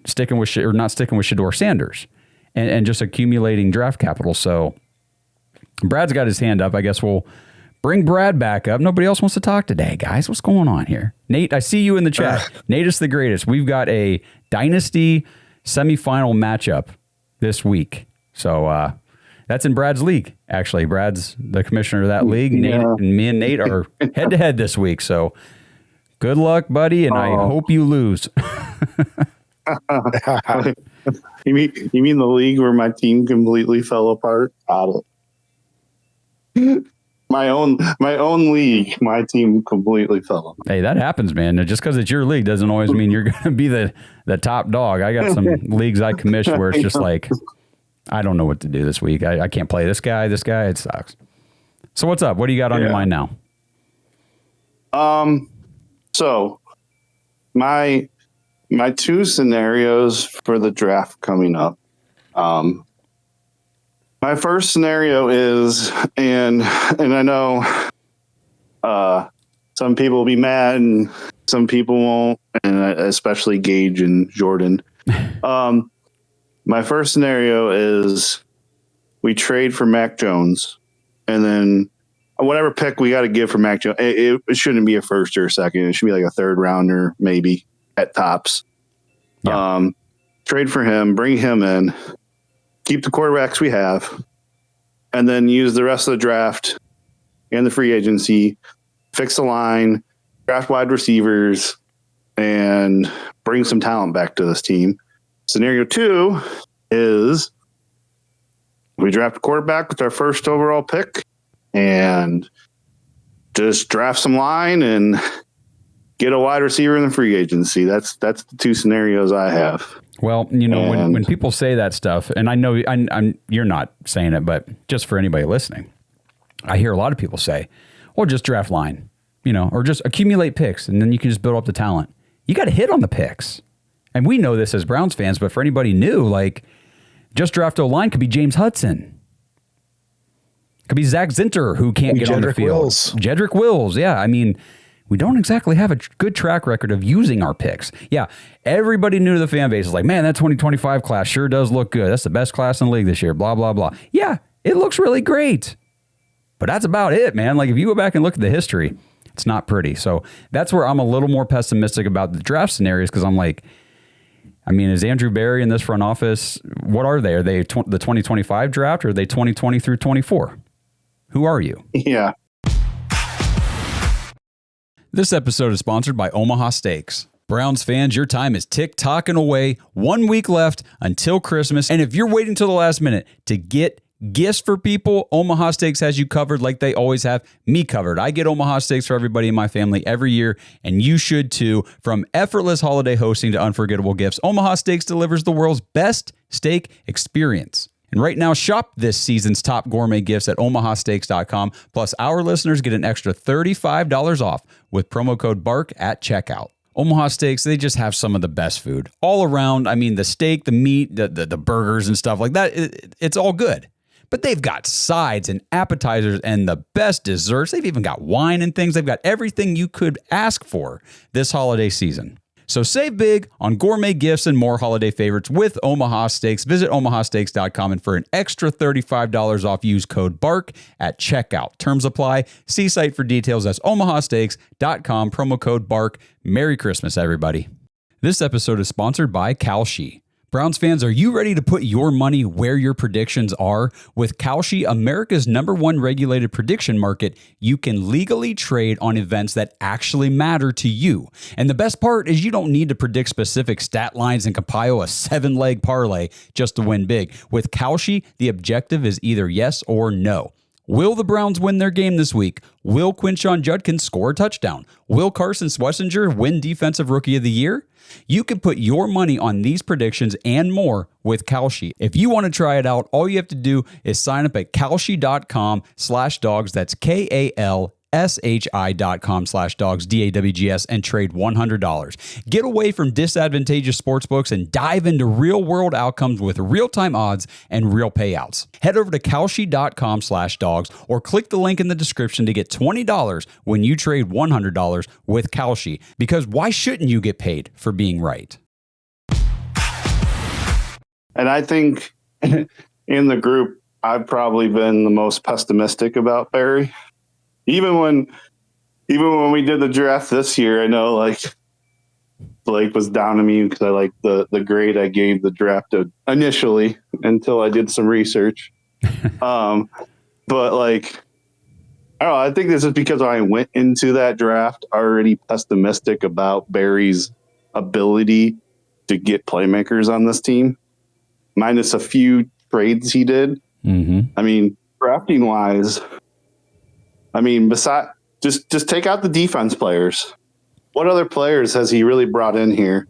B: sticking with or not sticking with Shedeur Sanders and just accumulating draft capital. So Brad's got his hand up. I guess we'll bring Brad back up. Nobody else wants to talk today, guys. What's going on here? Nate, I see you in the chat. Nate is the greatest. We've got a Dynasty semifinal matchup this week. So that's in Brad's league, actually. Brad's the commissioner of that league. Nate, and me and Nate are head-to-head this week. So good luck, buddy, and I hope you lose.
D: You mean the league where my team completely fell apart? Got it. My own league, my team completely fell apart.
B: Hey, that happens, man. Just because it's your league doesn't always mean you're going to be the top dog. I got some leagues I commission where it's just like, I don't know what to do this week. I can't play this guy. It sucks. So what's up? What do you got on your mind now?
D: So my 2 scenarios for the draft coming up. My first scenario is, and I know some people will be mad and some people won't, and especially Gage and Jordan. My first scenario is we trade for Mac Jones, and then whatever pick we got to give for Mac Jones, it shouldn't be a first or a second. It should be like a 3rd rounder, maybe at tops. Yeah. Trade for him, bring him in, keep the quarterbacks we have, and then use the rest of the draft and the free agency, fix the line, draft wide receivers, and bring some talent back to this team. Scenario 2 is we we draft a quarterback with our first overall pick and just draft some line and get a wide receiver in the free agency. That's the two scenarios I have.
B: Well, you know, when people say that stuff, and I know you're not saying it, but just for anybody listening, I hear a lot of people say, well, just draft line, you know, or just accumulate picks, and then you can just build up the talent. You got to hit on the picks. And we know this as Browns fans, but for anybody new, like, just draft O-line could be James Hudson. Could be Zach Zinter, who can't get on the field. Jedrick Wills. Yeah. I mean, we don't exactly have a good track record of using our picks. Yeah. Everybody new to the fan base is like, man, that 2025 class sure does look good. That's the best class in the league this year. Blah, blah, blah. Yeah. It looks really great. But that's about it, man. Like, if you go back and look at the history, it's not pretty. So that's where I'm a little more pessimistic about the draft scenarios, because I'm like, I mean, is Andrew Berry in this front office, what are they? Are they the 2025 draft, or are they 2020 through 24? Who are you?
D: Yeah.
B: This episode is sponsored by Omaha Steaks. Browns fans, your time is tick-tocking away. 1 week left until Christmas. And if you're waiting till the last minute to get gifts for people, Omaha Steaks has you covered like they always have me covered. I get Omaha Steaks for everybody in my family every year, and you should too. From effortless holiday hosting to unforgettable gifts, Omaha Steaks delivers the world's best steak experience. And right now, shop this season's top gourmet gifts at omahasteaks.com. Plus, our listeners get an extra $35 off with promo code BARK at checkout. Omaha Steaks, they just have some of the best food all around. I mean, the steak, the meat, the burgers and stuff like that, it's all good. But they've got sides and appetizers and the best desserts. They've even got wine and things. They've got everything you could ask for this holiday season. So save big on gourmet gifts and more holiday favorites with Omaha Steaks. Visit omahasteaks.com, and for an extra $35 off, use code BARK at checkout. Terms apply. See site for details. That's omahasteaks.com, promo code BARK. Merry Christmas, everybody. This episode is sponsored by Kalshi. Browns fans, are you ready to put your money where your predictions are? With Kalshi, America's #1 regulated prediction market, you can legally trade on events that actually matter to you. And the best part is you don't need to predict specific stat lines and compile a 7-leg parlay just to win big. With Kalshi, the objective is either yes or no. Will the Browns win their game this week? Will Quinshon Judkins score a touchdown? Will Carson Schlesinger win Defensive Rookie of the Year? You can put your money on these predictions and more with Kalshi. If you want to try it out, all you have to do is sign up at kalshi.com/dogs. That's KALSHI.com/dogs, DAWGS, and trade $100. Get away from disadvantageous sportsbooks and dive into real-world outcomes with real-time odds and real payouts. Head over to kalshi.com/dogs or click the link in the description to get $20 when you trade $100 with Kalshi. Because why shouldn't you get paid for being right?
D: And I think in the group, I've probably been the most pessimistic about Barry. Even when we did the draft this year, I know like Blake was down to me because I like the grade I gave the draft initially until I did some research. But like, I don't know, I think this is because I went into that draft already pessimistic about Barry's ability to get playmakers on this team, minus a few trades he did.
B: Mm-hmm.
D: I mean, drafting wise, I mean, besides just take out the defense players. What other players has he really brought in here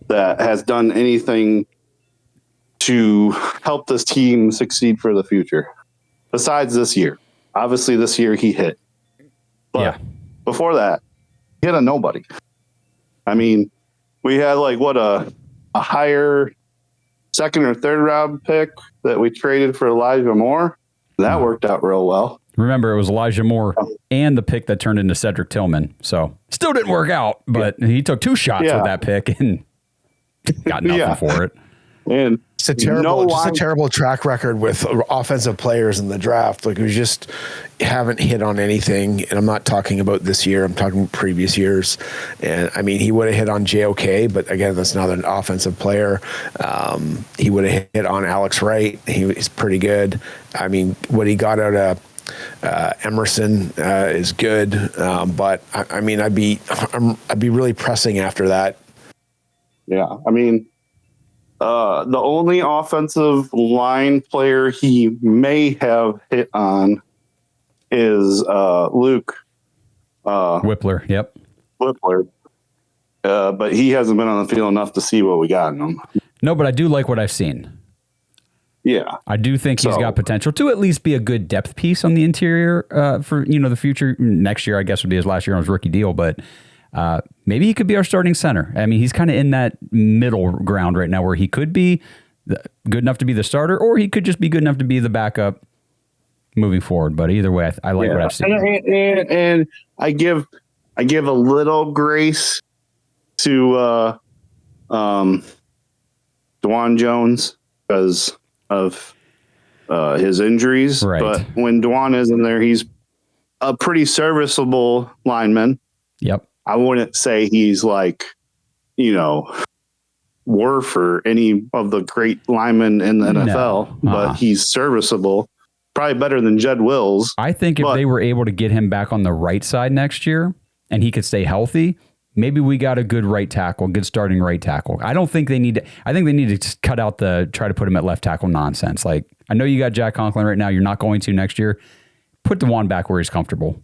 D: that has done anything to help this team succeed for the future? Besides this year. Obviously this year he hit. But before that, he hit a nobody. I mean, we had like a higher second or third round pick that we traded for Elijah Moore. That worked out real well.
B: Remember, it was Elijah Moore and the pick that turned into Cedric Tillman. So still didn't work out, but he took 2 shots with that pick and got nothing for it.
D: And
C: it's a terrible track record with offensive players in the draft. Like, we just haven't hit on anything. And I'm not talking about this year. I'm talking previous years. And I mean, he would have hit on JOK, but again, that's not an offensive player. He would have hit on Alex Wright. He's pretty good. I mean, what he got out of Emerson is good, but I mean, I'd be really pressing after that.
D: Yeah, I mean, The only offensive line player he may have hit on is Luke
B: Whippler. Yep.
D: Whippler. But he hasn't been on the field enough to see what we got in him.
B: No, but I do like what I've seen.
D: Yeah.
B: I do think he's got potential to at least be a good depth piece on the interior for, the future. Next year, I guess, would be his last year on his rookie deal, but maybe he could be our starting center. I mean, he's kind of in that middle ground right now where he could be good enough to be the starter, or he could just be good enough to be the backup moving forward. But either way, I like what I've seen.
D: And I give a little grace to Dwan Jones because of his injuries.
B: Right.
D: But when Dwan is in there, he's a pretty serviceable lineman.
B: Yep.
D: I wouldn't say he's like, Worf or any of the great linemen in the NFL, but he's serviceable. Probably better than Jed Wills.
B: I think if they were able to get him back on the right side next year and he could stay healthy, maybe we got a good right tackle, good starting right tackle. I don't think they need to. I think they need to cut out try to put him at left tackle nonsense. Like, I know you got Jack Conklin right now. You're not going to next year. Put DeJuan back where he's comfortable.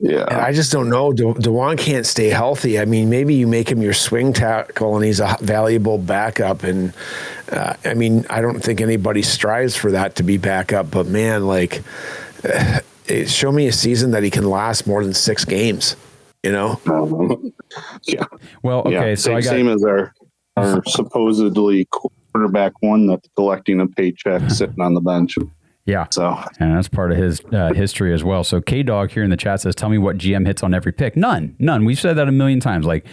C: Yeah. And I just don't know. DeJuan can't stay healthy. I mean, maybe you make him your swing tackle and he's a valuable backup. And I don't think anybody strives for that to be backup. But man, show me a season that he can last more than 6 games. Yeah.
B: Well, okay. So
D: same as our supposedly quarterback one that's collecting a paycheck sitting on the bench.
B: Yeah. And that's part of his history as well. So K-Dog here in the chat says, tell me what GM hits on every pick. None. We've said that a million times. Like,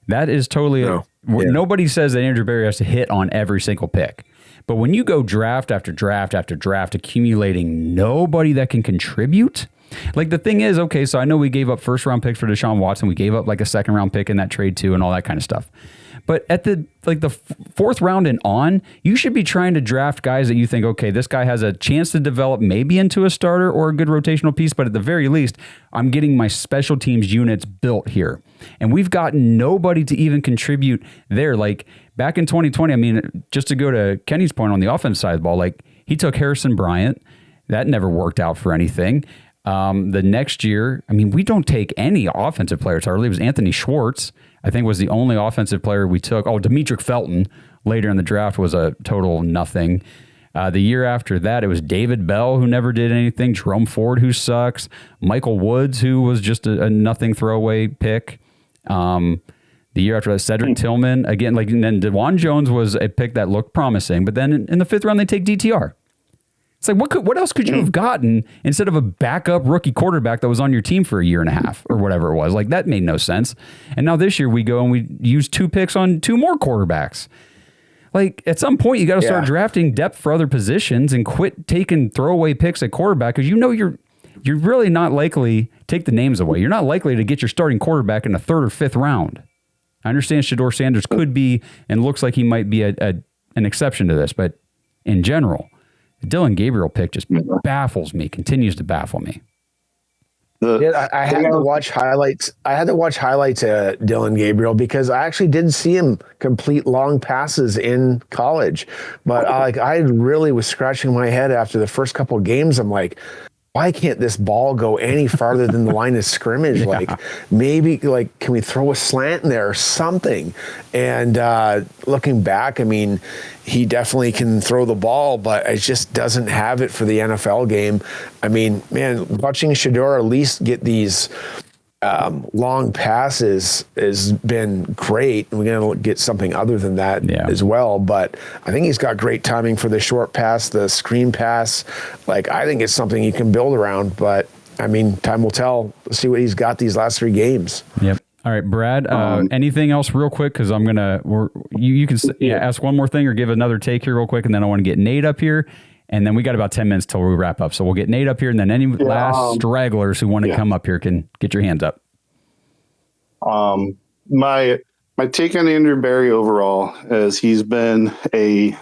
B: that is totally nobody says that Andrew Berry has to hit on every single pick. But when you go draft after draft after draft, accumulating nobody that can contribute, like, the thing is, okay, so I know we gave up first round picks for Deshaun Watson. We gave up like a second round pick in that trade too and all that kind of stuff. But at the fourth round and on, you should be trying to draft guys that you think, okay, this guy has a chance to develop maybe into a starter or a good rotational piece, but at the very least, I'm getting my special teams units built here. And we've gotten nobody to even contribute there. Like, back in 2020, I mean, just to go to Kenny's point on the offense side of the ball, like, he took Harrison Bryant. That never worked out for anything. The next year, I mean, we don't take any offensive players hardly. It was Anthony Schwartz, I think, was the only offensive player we took. Oh, Demetric Felton later in the draft was a total nothing. The year after that, it was David Bell, who never did anything. Jerome Ford, who sucks. Michael Woods, who was just a nothing throwaway pick. The year after that, Cedric Tillman. Again, and then DeJuan Jones was a pick that looked promising. But then in the 5th round, they take DTR. It's like, what else could you have gotten instead of a backup rookie quarterback that was on your team for a year and a half or whatever it was? Like, that made no sense. And now this year we go and we use 2 picks on 2 more quarterbacks. Like, at some point you got to start drafting depth for other positions and quit taking throwaway picks at quarterback, because you're really not likely, take the names away, you're not likely to get your starting quarterback in the 3rd or 5th round. I understand Shedeur Sanders could be and looks like he might be an exception to this, but in general, the Dylan Gabriel pick just continues to baffle me.
C: I had to watch highlights. I had to watch highlights of Dylan Gabriel because I actually didn't see him complete long passes in college. But I really was scratching my head after the first couple of games. I'm like, why can't this ball go any farther than the line of scrimmage? Like, maybe, can we throw a slant in there or something? And looking back, I mean, he definitely can throw the ball, but it just doesn't have it for the NFL game. I mean, man, watching Shedeur at least get these long passes has been great. We're going to get something other than that as well. But I think he's got great timing for the short pass, the screen pass. I think it's something you can build around. But, I mean, time will tell. Let's see what he's got these last 3 games.
B: Yep. All right, Brad, anything else real quick? Because I'm going to, you can ask one more thing or give another take here real quick, and then I want to get Nate up here. And then we got about 10 minutes till we wrap up. So we'll get Nate up here, and then any last stragglers who want to come up here can get your hands up.
D: My take on Andrew Berry overall is he's been a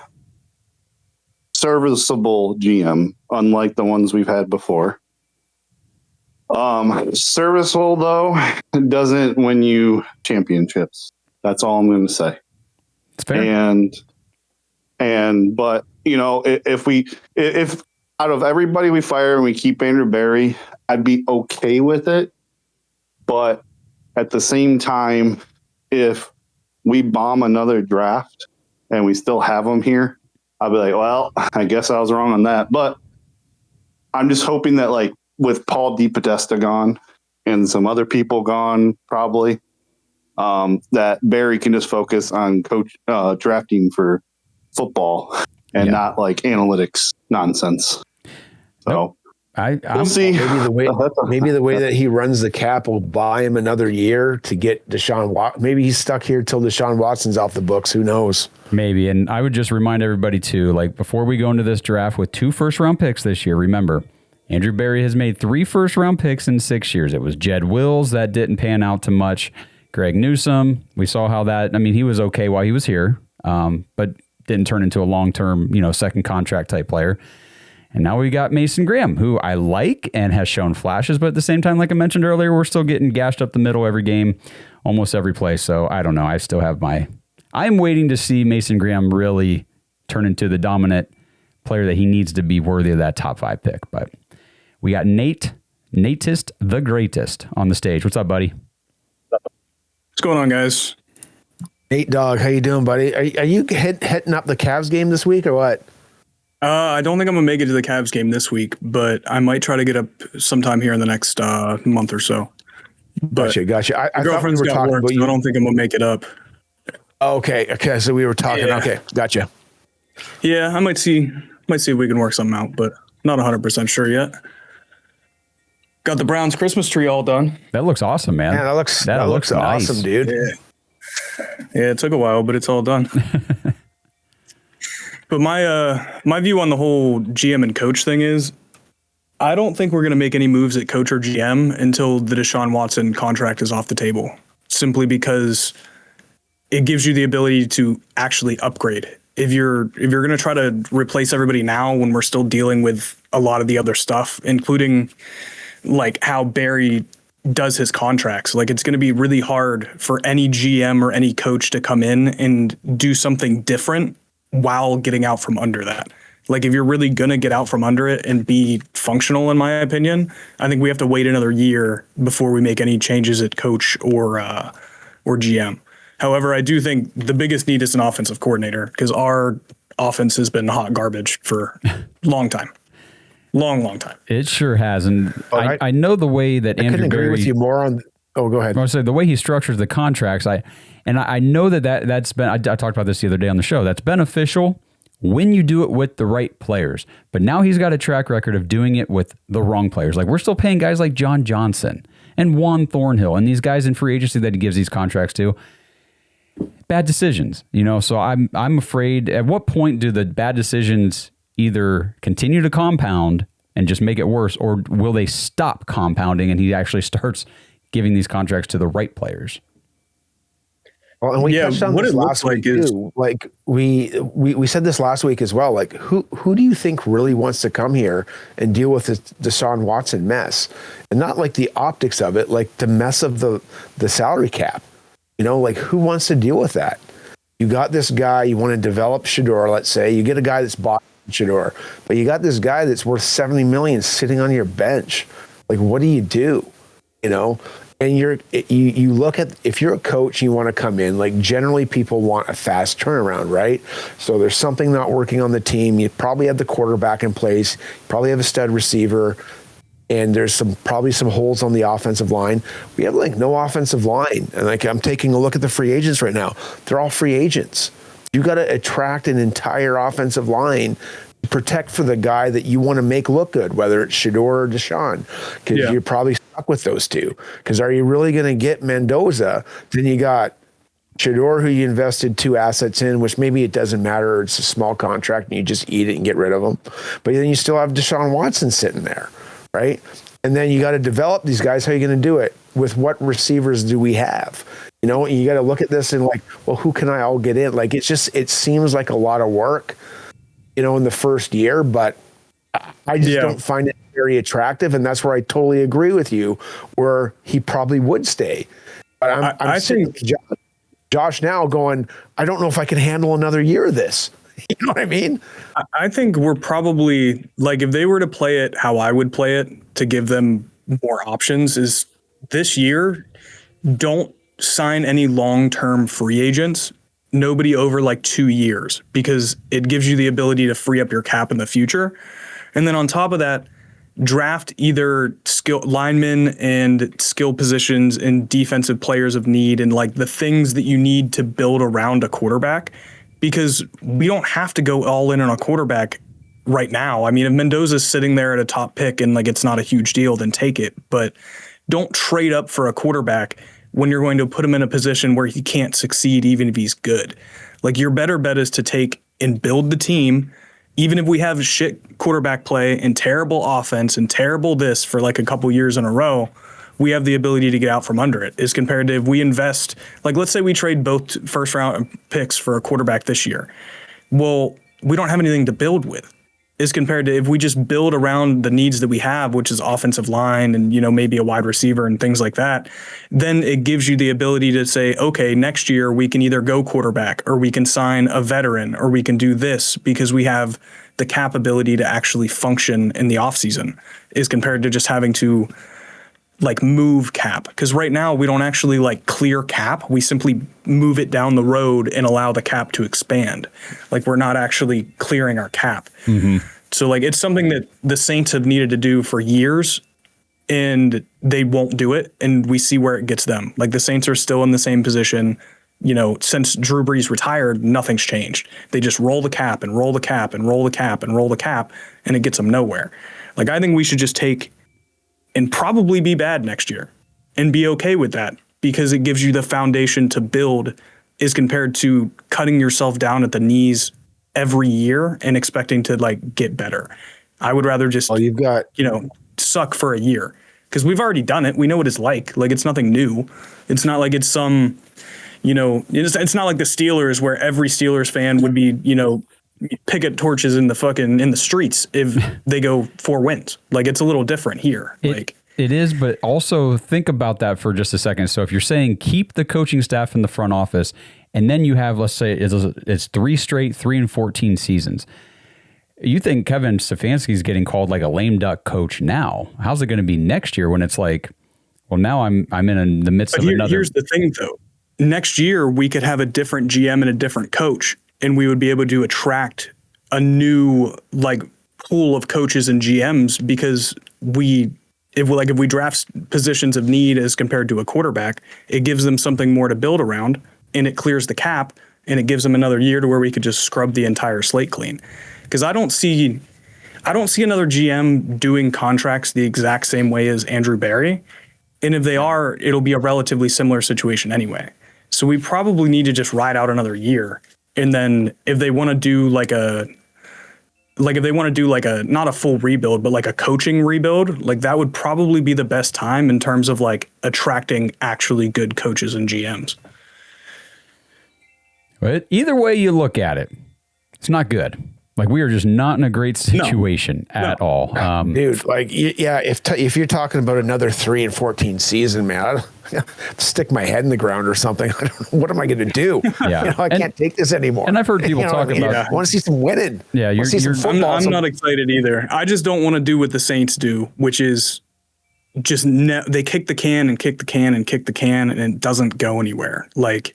D: serviceable GM, unlike the ones we've had before. Serviceable, though, doesn't win you championships. That's all I'm going to say.
B: It's fair.
D: But if out of everybody we fire and we keep Andrew Berry, I'd be okay with it. But at the same time, if we bomb another draft and we still have him here, I'll be like, well, I guess I was wrong on that. But I'm just hoping that, like, with Paul DePodesta gone and some other people gone, probably, that Barry can just focus on drafting for football and not like analytics nonsense. So we'll see.
C: Maybe the way that he runs the cap will buy him another year to get Deshaun Watson. Maybe he's stuck here till Deshaun Watson's off the books. Who knows?
B: Maybe. And I would just remind everybody too, like, before we go into this draft with 2 first-round picks this year, remember, Andrew Berry has made 3 first-round picks in 6 years. It was Jed Wills that didn't pan out to much. Greg Newsome, we saw how that. I mean, he was okay while he was here, but didn't turn into a long-term, second contract type player. And now we got Mason Graham, who I like and has shown flashes, but at the same time, like I mentioned earlier, we're still getting gashed up the middle every game, almost every play. So I don't know. I still have I'm waiting to see Mason Graham really turn into the dominant player that he needs to be worthy of that top 5 pick. But we got Natest the Greatest on the stage. What's up, buddy?
E: What's going on, guys?
C: Nate Dog, how you doing, buddy? Are you hitting up the Cavs game this week or what?
E: I don't think I'm gonna make it to the Cavs game this week, but I might try to get up sometime here in the next month or so. But
C: gotcha. I
E: girlfriend's got work, so I don't think I'm gonna make it up.
C: Okay. So we were talking. Yeah. Okay, gotcha.
E: Yeah, I might see if we can work something out, but not 100% sure yet. Got the Browns Christmas tree all done.
B: That looks awesome, man.
C: That looks nice. Awesome, dude.
E: Yeah, it took a while, but it's all done. But my view on the whole GM and coach thing is, I don't think we're going to make any moves at coach or GM until the Deshaun Watson contract is off the table, simply because it gives you the ability to actually upgrade. If you're going to try to replace everybody now when we're still dealing with a lot of the other stuff, including like how Barry does his contracts, like, it's going to be really hard for any GM or any coach to come in and do something different while getting out from under that. Like, if you're really going to get out from under it and be functional, in my opinion, I think we have to wait another year before we make any changes at coach or GM. However, I do think the biggest need is an offensive coordinator, because our offense has been hot garbage for a long time. Long time.
B: It sure has. And I know the way that Andrew
C: couldn't
B: Berry,
C: agree with you more on. Oh, go ahead.
B: I was saying the way he structures the contracts. I know that's been. I talked about this the other day on the show. That's beneficial when you do it with the right players. But now he's got a track record of doing it with the wrong players. Like, we're still paying guys like John Johnson and Juan Thornhill and these guys in free agency that he gives these contracts to. Bad decisions, So I'm afraid. At what point do the bad decisions either continue to compound and just make it worse, or will they stop compounding and he actually starts giving these contracts to the right players?
C: Well, and we touched on this last week too. Like we said this last week as well. Like, who do you think really wants to come here and deal with this Deshaun Watson mess, and not like the optics of it, like the mess of the salary cap? Like, who wants to deal with that? You got this guy, you want to develop Shedeur, let's say. You get a guy that's bought Shedeur, but you got this guy that's worth $70 million sitting on your bench. Like, what do? And you look at, if you're a coach, you want to come in, like, generally people want a fast turnaround, right? So there's something not working on the team. You probably have the quarterback in place. You probably have a stud receiver. And there's probably some holes on the offensive line. We have like no offensive line. And like, I'm taking a look at the free agents right now. They're all free agents. You got to attract an entire offensive line to protect for the guy that you want to make look good, whether it's Shedeur or Deshaun, because you're probably stuck with those two. Because are you really going to get Mendoza? Then you got Shedeur, who you invested 2 assets in, which maybe it doesn't matter. It's a small contract and you just eat it and get rid of them. But then you still have Deshaun Watson sitting there. Right. And then you got to develop these guys. How are you going to do it? With what receivers do we have? And you got to look at this and like, well, who can I all get in? Like, it seems like a lot of work, in the first year, but I just don't find it very attractive. And that's where I totally agree with you, where he probably would stay. But Josh now going, I don't know if I can handle another year of this. You know what I mean?
E: I think we're probably like, if they were to play it how I would play it to give them more options, is this year, don't sign any long-term free agents, nobody over like 2 years, because it gives you the ability to free up your cap in the future. And then on top of that, draft either skill linemen and skill positions and defensive players of need and like the things that you need to build around a quarterback, because we don't have to go all in on a quarterback right now. I mean, if Mendoza's sitting there at a top pick and like it's not a huge deal, then take it. But don't trade up for a quarterback when you're going to put him in a position where he can't succeed even if he's good. Like, your better bet is to take and build the team. Even if we have shit quarterback play and terrible offense and terrible this for like a couple years in a row, we have the ability to get out from under it, as compared to if we invest, like let's say we trade both first round picks for a quarterback this year. Well, we don't have anything to build with, as compared to if we just build around the needs that we have, which is offensive line and, you know, maybe a wide receiver and things like that. Then it gives you the ability to say, okay, next year we can either go quarterback or we can sign a veteran or we can do this, because we have the cap ability to actually function in the offseason, as compared to just having to like move cap. Because right now we don't actually like clear cap. We simply move it down the road and allow the cap to expand. Like, we're not actually clearing our cap. Mm-hmm. So like, it's something that the Saints have needed to do for years, and they won't do it. And we see where it gets them. Like, the Saints are still in the same position. You know, since Drew Brees retired, nothing's changed. They just roll the cap and roll the cap and roll the cap and roll the cap, and it gets them nowhere. Like, I think we should just take and probably be bad next year and be okay with that, because it gives you the foundation to build, as compared to cutting yourself down at the knees every year and expecting to like get better. I would rather just,
C: you've got,
E: you know, suck for a year, because we've already done it. We know what it's like. Like, it's nothing new. It's not like it's some, you know, it's not like the Steelers, where every Steelers fan would be, you know, picket torches in the streets if they go 4 wins. Like, it's a little different here. It
B: is, but also think about that for just a second. So if you're saying keep the coaching staff in the front office, and then you have, let's say it's 3 straight 3-14 seasons. You think Kevin Stefanski's getting called like a lame duck coach now? How's it going to be next year when it's like, well, now I'm in the midst of another.
E: Here's the thing though. Next year we could have a different GM and a different coach, and we would be able to attract a new like pool of coaches and GMs, because if we draft positions of need as compared to a quarterback, it gives them something more to build around, and it clears the cap, and it gives them another year to where we could just scrub the entire slate clean. Because I don't see another GM doing contracts the exact same way as Andrew Berry, and if they are, it'll be a relatively similar situation anyway. So we probably need to just ride out another year. And then if they want to do like not a full rebuild, but like a coaching rebuild, like that would probably be the best time in terms of like attracting actually good coaches and GMs.
B: But either way you look at it, it's not good. Like, we are just not in a great situation at all.
C: Dude, like, yeah, if you're talking about another 3-14 season, man, I'd stick my head in the ground or something. I don't know. What am I going to do?
B: Yeah.
C: You know, I can't take this anymore.
B: And I've heard people talk about,
C: I want to see some winning.
B: Yeah,
E: I'm not excited either. I just don't want to do what the Saints do, which is just they kick the can and kick the can and kick the can, and it doesn't go anywhere. Like,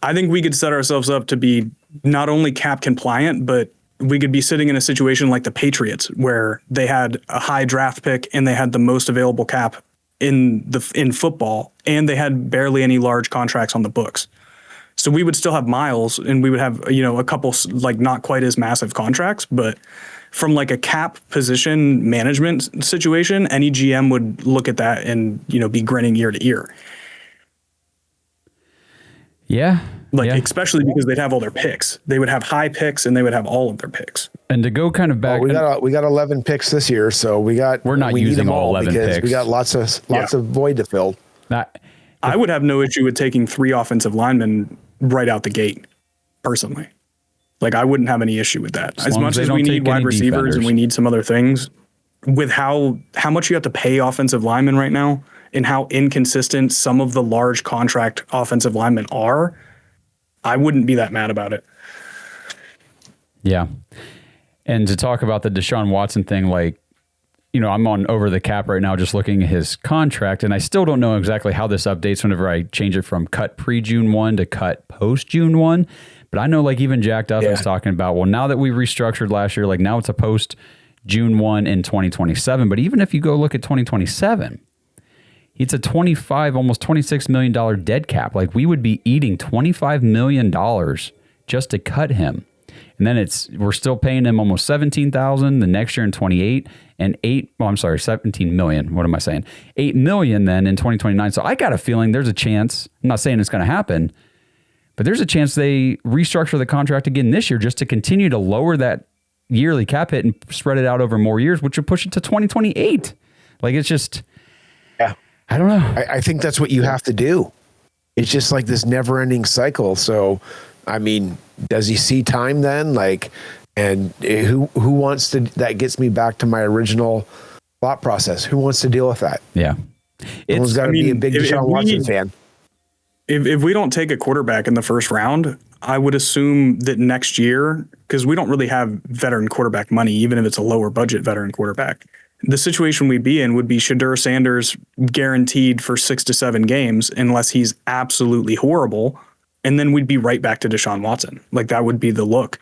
E: I think we could set ourselves up to be not only cap compliant, but we could be sitting in a situation like the Patriots, where they had a high draft pick and they had the most available cap in football, and they had barely any large contracts on the books. So we would still have Miles, and we would have, you know, a couple like not quite as massive contracts, but from like a cap position management situation, any GM would look at that and, you know, be grinning ear to ear.
B: Yeah.
E: Especially because they'd have all their picks. They would have high picks, and they would have all of their picks.
B: And to go kind of back,
C: we got 11 picks this year, so we're not
B: using all 11
C: because
B: picks.
C: we got lots of void to fill.
E: I would have no issue with taking 3 offensive linemen right out the gate, personally. Like, I wouldn't have any issue with that. As much as we need wide receivers and we need some other things, with how much you have to pay offensive linemen right now and how inconsistent some of the large contract offensive linemen are, I wouldn't be that mad about it.
B: Yeah. And to talk about the Deshaun Watson thing, like, I'm on Over the Cap right now just looking at his contract, and I still don't know exactly how this updates whenever I change it from cut pre-June 1 to cut post-June 1. But I know, like, even Jack Duff is talking about, well, now that we restructured last year, like, now it's a post-June 1 in 2027. But even if you go look at 2027, it's a almost $26 million dead cap. Like, we would be eating $25 million just to cut him. And then we're still paying him almost $17,000 the next year in 28 and 17 million. What am I saying? 8 million then in 2029. So I got a feeling there's a chance. I'm not saying it's going to happen, but there's a chance they restructure the contract again this year just to continue to lower that yearly cap hit and spread it out over more years, which would push it to 2028. Like, it's just, I don't know.
C: I think that's what you have to do. It's just like this never ending cycle. So, I mean, does he see time then? Like, and who wants to, that gets me back to my original thought process. Who wants to deal with that?
B: Yeah.
C: Someone's got to be a big Deshaun Watson fan.
E: If we don't take a quarterback in the first round, I would assume that next year, because we don't really have veteran quarterback money, even if it's a lower budget veteran quarterback, the situation we'd be in would be Shedeur Sanders guaranteed for 6 to 7 games unless he's absolutely horrible. And then we'd be right back to Deshaun Watson. Like, that would be the look,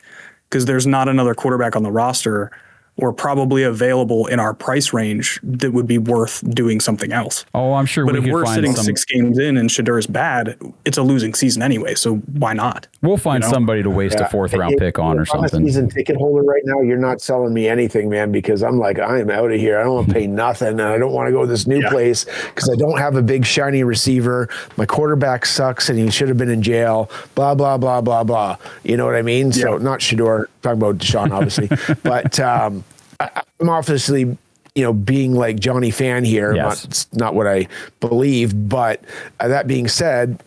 E: because there's not another quarterback on the roster or probably available in our price range that would be worth doing something else.
B: Oh, I'm sure.
E: But if we're sitting 6 games in and Shedeur is bad, it's a losing season anyway. So why not?
B: We'll find somebody to waste a 4th round pick on or something.
C: I'm a season ticket holder right now. You're not selling me anything, man, because I'm like, I am out of here. I don't want to pay nothing, and I don't want to go to this new place because I don't have a big shiny receiver. My quarterback sucks, and he should have been in jail. Blah blah blah blah blah. You know what I mean? So not Shedeur. Talking about Deshaun, obviously, but I'm obviously, being like Johnny fan here.
B: Yes.
C: It's not what I believe, but that being said,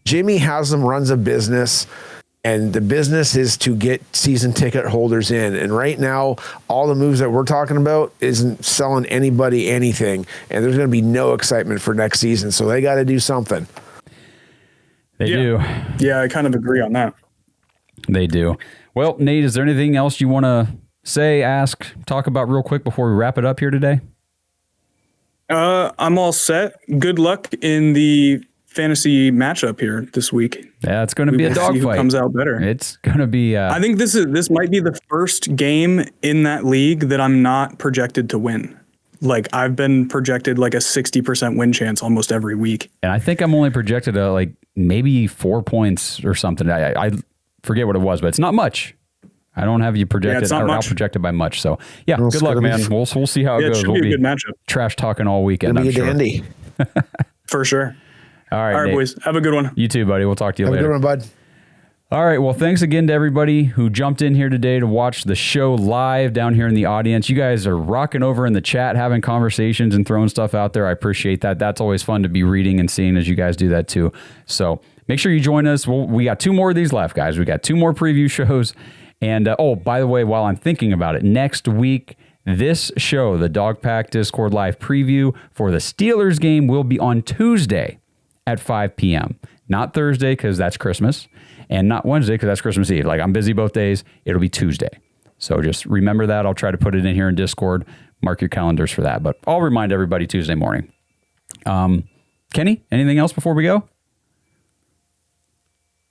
C: Jimmy Haslam runs a business, and the business is to get season ticket holders in. And right now, all the moves that we're talking about isn't selling anybody anything, and there's going to be no excitement for next season. So they got to do something.
B: They do.
E: Yeah, I kind of agree on that.
B: They do. Well, Nate, is there anything else you want to say, ask, talk about real quick before we wrap it up here today?
E: I'm all set. Good luck in the fantasy matchup here this week.
B: Yeah, it's going to be a dogfight.
E: Who comes out better?
B: It's going to be.
E: I think this might be the first game in that league that I'm not projected to win. Like, I've been projected like a 60% win chance almost every week,
B: and I think I'm only projected to like maybe 4 points or something. I forget what it was, but it's not much. I don't have you projected or out projected by much. So, good luck, man. We'll see how it goes.
E: It should be a good matchup.
B: Trash talking all weekend.
C: It'll be a dandy.
E: For sure.
B: All right, Nate.
E: boys. Have a good one.
B: You too, buddy. We'll talk to you later.
C: Have a good one, bud.
B: All right. Well, thanks again to everybody who jumped in here today to watch the show live down here in the audience. You guys are rocking over in the chat, having conversations and throwing stuff out there. I appreciate that. That's always fun to be reading and seeing as you guys do that too. So make sure you join us. We got 2 more of these left, guys. We got 2 more preview shows. And, by the way, while I'm thinking about it, next week, this show, the Dog Pack Discord Live preview for the Steelers game, will be on Tuesday at 5 p.m. Not Thursday, because that's Christmas, and not Wednesday, because that's Christmas Eve. Like, I'm busy both days. It'll be Tuesday. So just remember that. I'll try to put it in here in Discord. Mark your calendars for that. But I'll remind everybody Tuesday morning. Kenny, anything else before we go?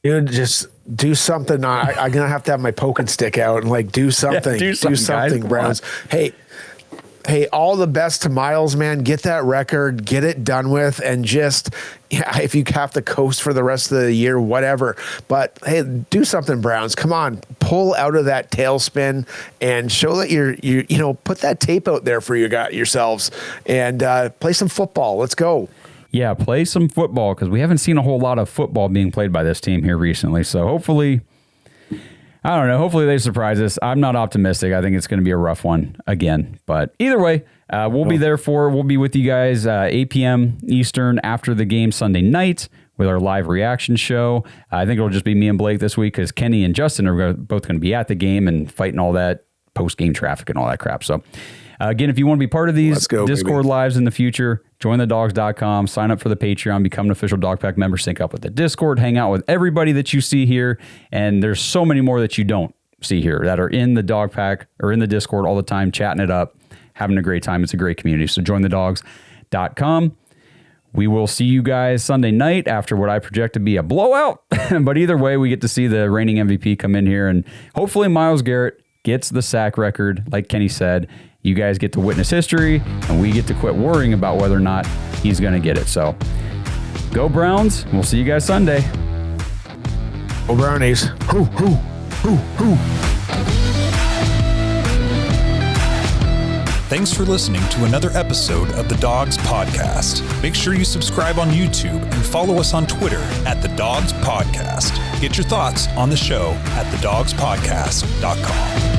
C: Dude, just do something. I'm going to have to have my poking stick out and like do something.
B: Do something,
C: Browns. Hey, all the best to Miles, man. Get that record, get it done with, and just, if you have to coast for the rest of the year, whatever. But hey, do something, Browns. Come on, pull out of that tailspin and show that you're put that tape out there for yourselves and play some football. Let's go.
B: Yeah, play some football, because we haven't seen a whole lot of football being played by this team here recently. So hopefully, I don't know, hopefully they surprise us. I'm not optimistic. I think it's going to be a rough one again. But either way, we'll be with you guys 8 p.m. Eastern after the game Sunday night with our live reaction show. I think it'll just be me and Blake this week, because Kenny and Justin are both going to be at the game and fighting all that post-game traffic and all that crap. So Again, if you want to be part of these Discord
C: baby.
B: lives in the future, join thedawgs.com, sign up for the Patreon, become an official Dog Pack member, sync up with the Discord, hang out with everybody that you see here. And there's so many more that you don't see here that are in the Dog Pack or in the Discord all the time, chatting it up, having a great time. It's a great community. So join thedawgs.com. We will see you guys Sunday night after what I project to be a blowout. But either way, we get to see the reigning MVP come in here, and hopefully Myles Garrett gets the sack record. Like Kenny said, you guys get to witness history, and we get to quit worrying about whether or not he's going to get it. So go Browns. We'll see you guys Sunday.
C: Go Brownies. Hoo, hoo, hoo, hoo.
A: Thanks for listening to another episode of the Dawgs Podcast. Make sure you subscribe on YouTube and follow us on Twitter at the Dawgs Podcast. Get your thoughts on the show at thedawgspodcast.com.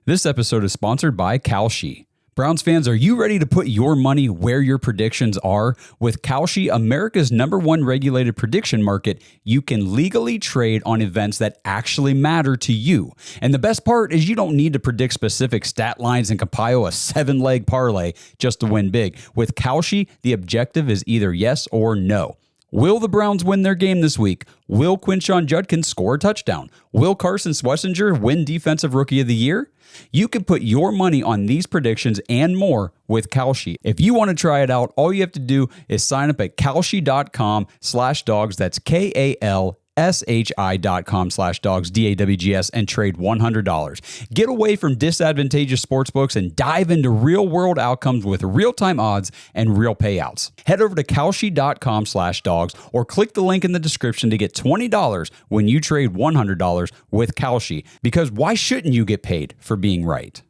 B: This episode is sponsored by Kalshi. Browns fans, are you ready to put your money where your predictions are? With Kalshi, America's #1 regulated prediction market, you can legally trade on events that actually matter to you. And the best part is you don't need to predict specific stat lines and compile a 7-leg parlay just to win big. With Kalshi, the objective is either yes or no. Will the Browns win their game this week? Will Quinshon Judkins score a touchdown? Will Carson Schlesinger win Defensive Rookie of the Year? You can put your money on these predictions and more with Kalshi. If you want to try it out, all you have to do is sign up at kalshi.com/dogs. That's KALSHI.com/dogs, DAWGS, and trade $100. Get away from disadvantageous sportsbooks and dive into real-world outcomes with real-time odds and real payouts. Head over to kalshi.com/dogs or click the link in the description to get $20 when you trade $100 with Kalshi. Because why shouldn't you get paid for being right?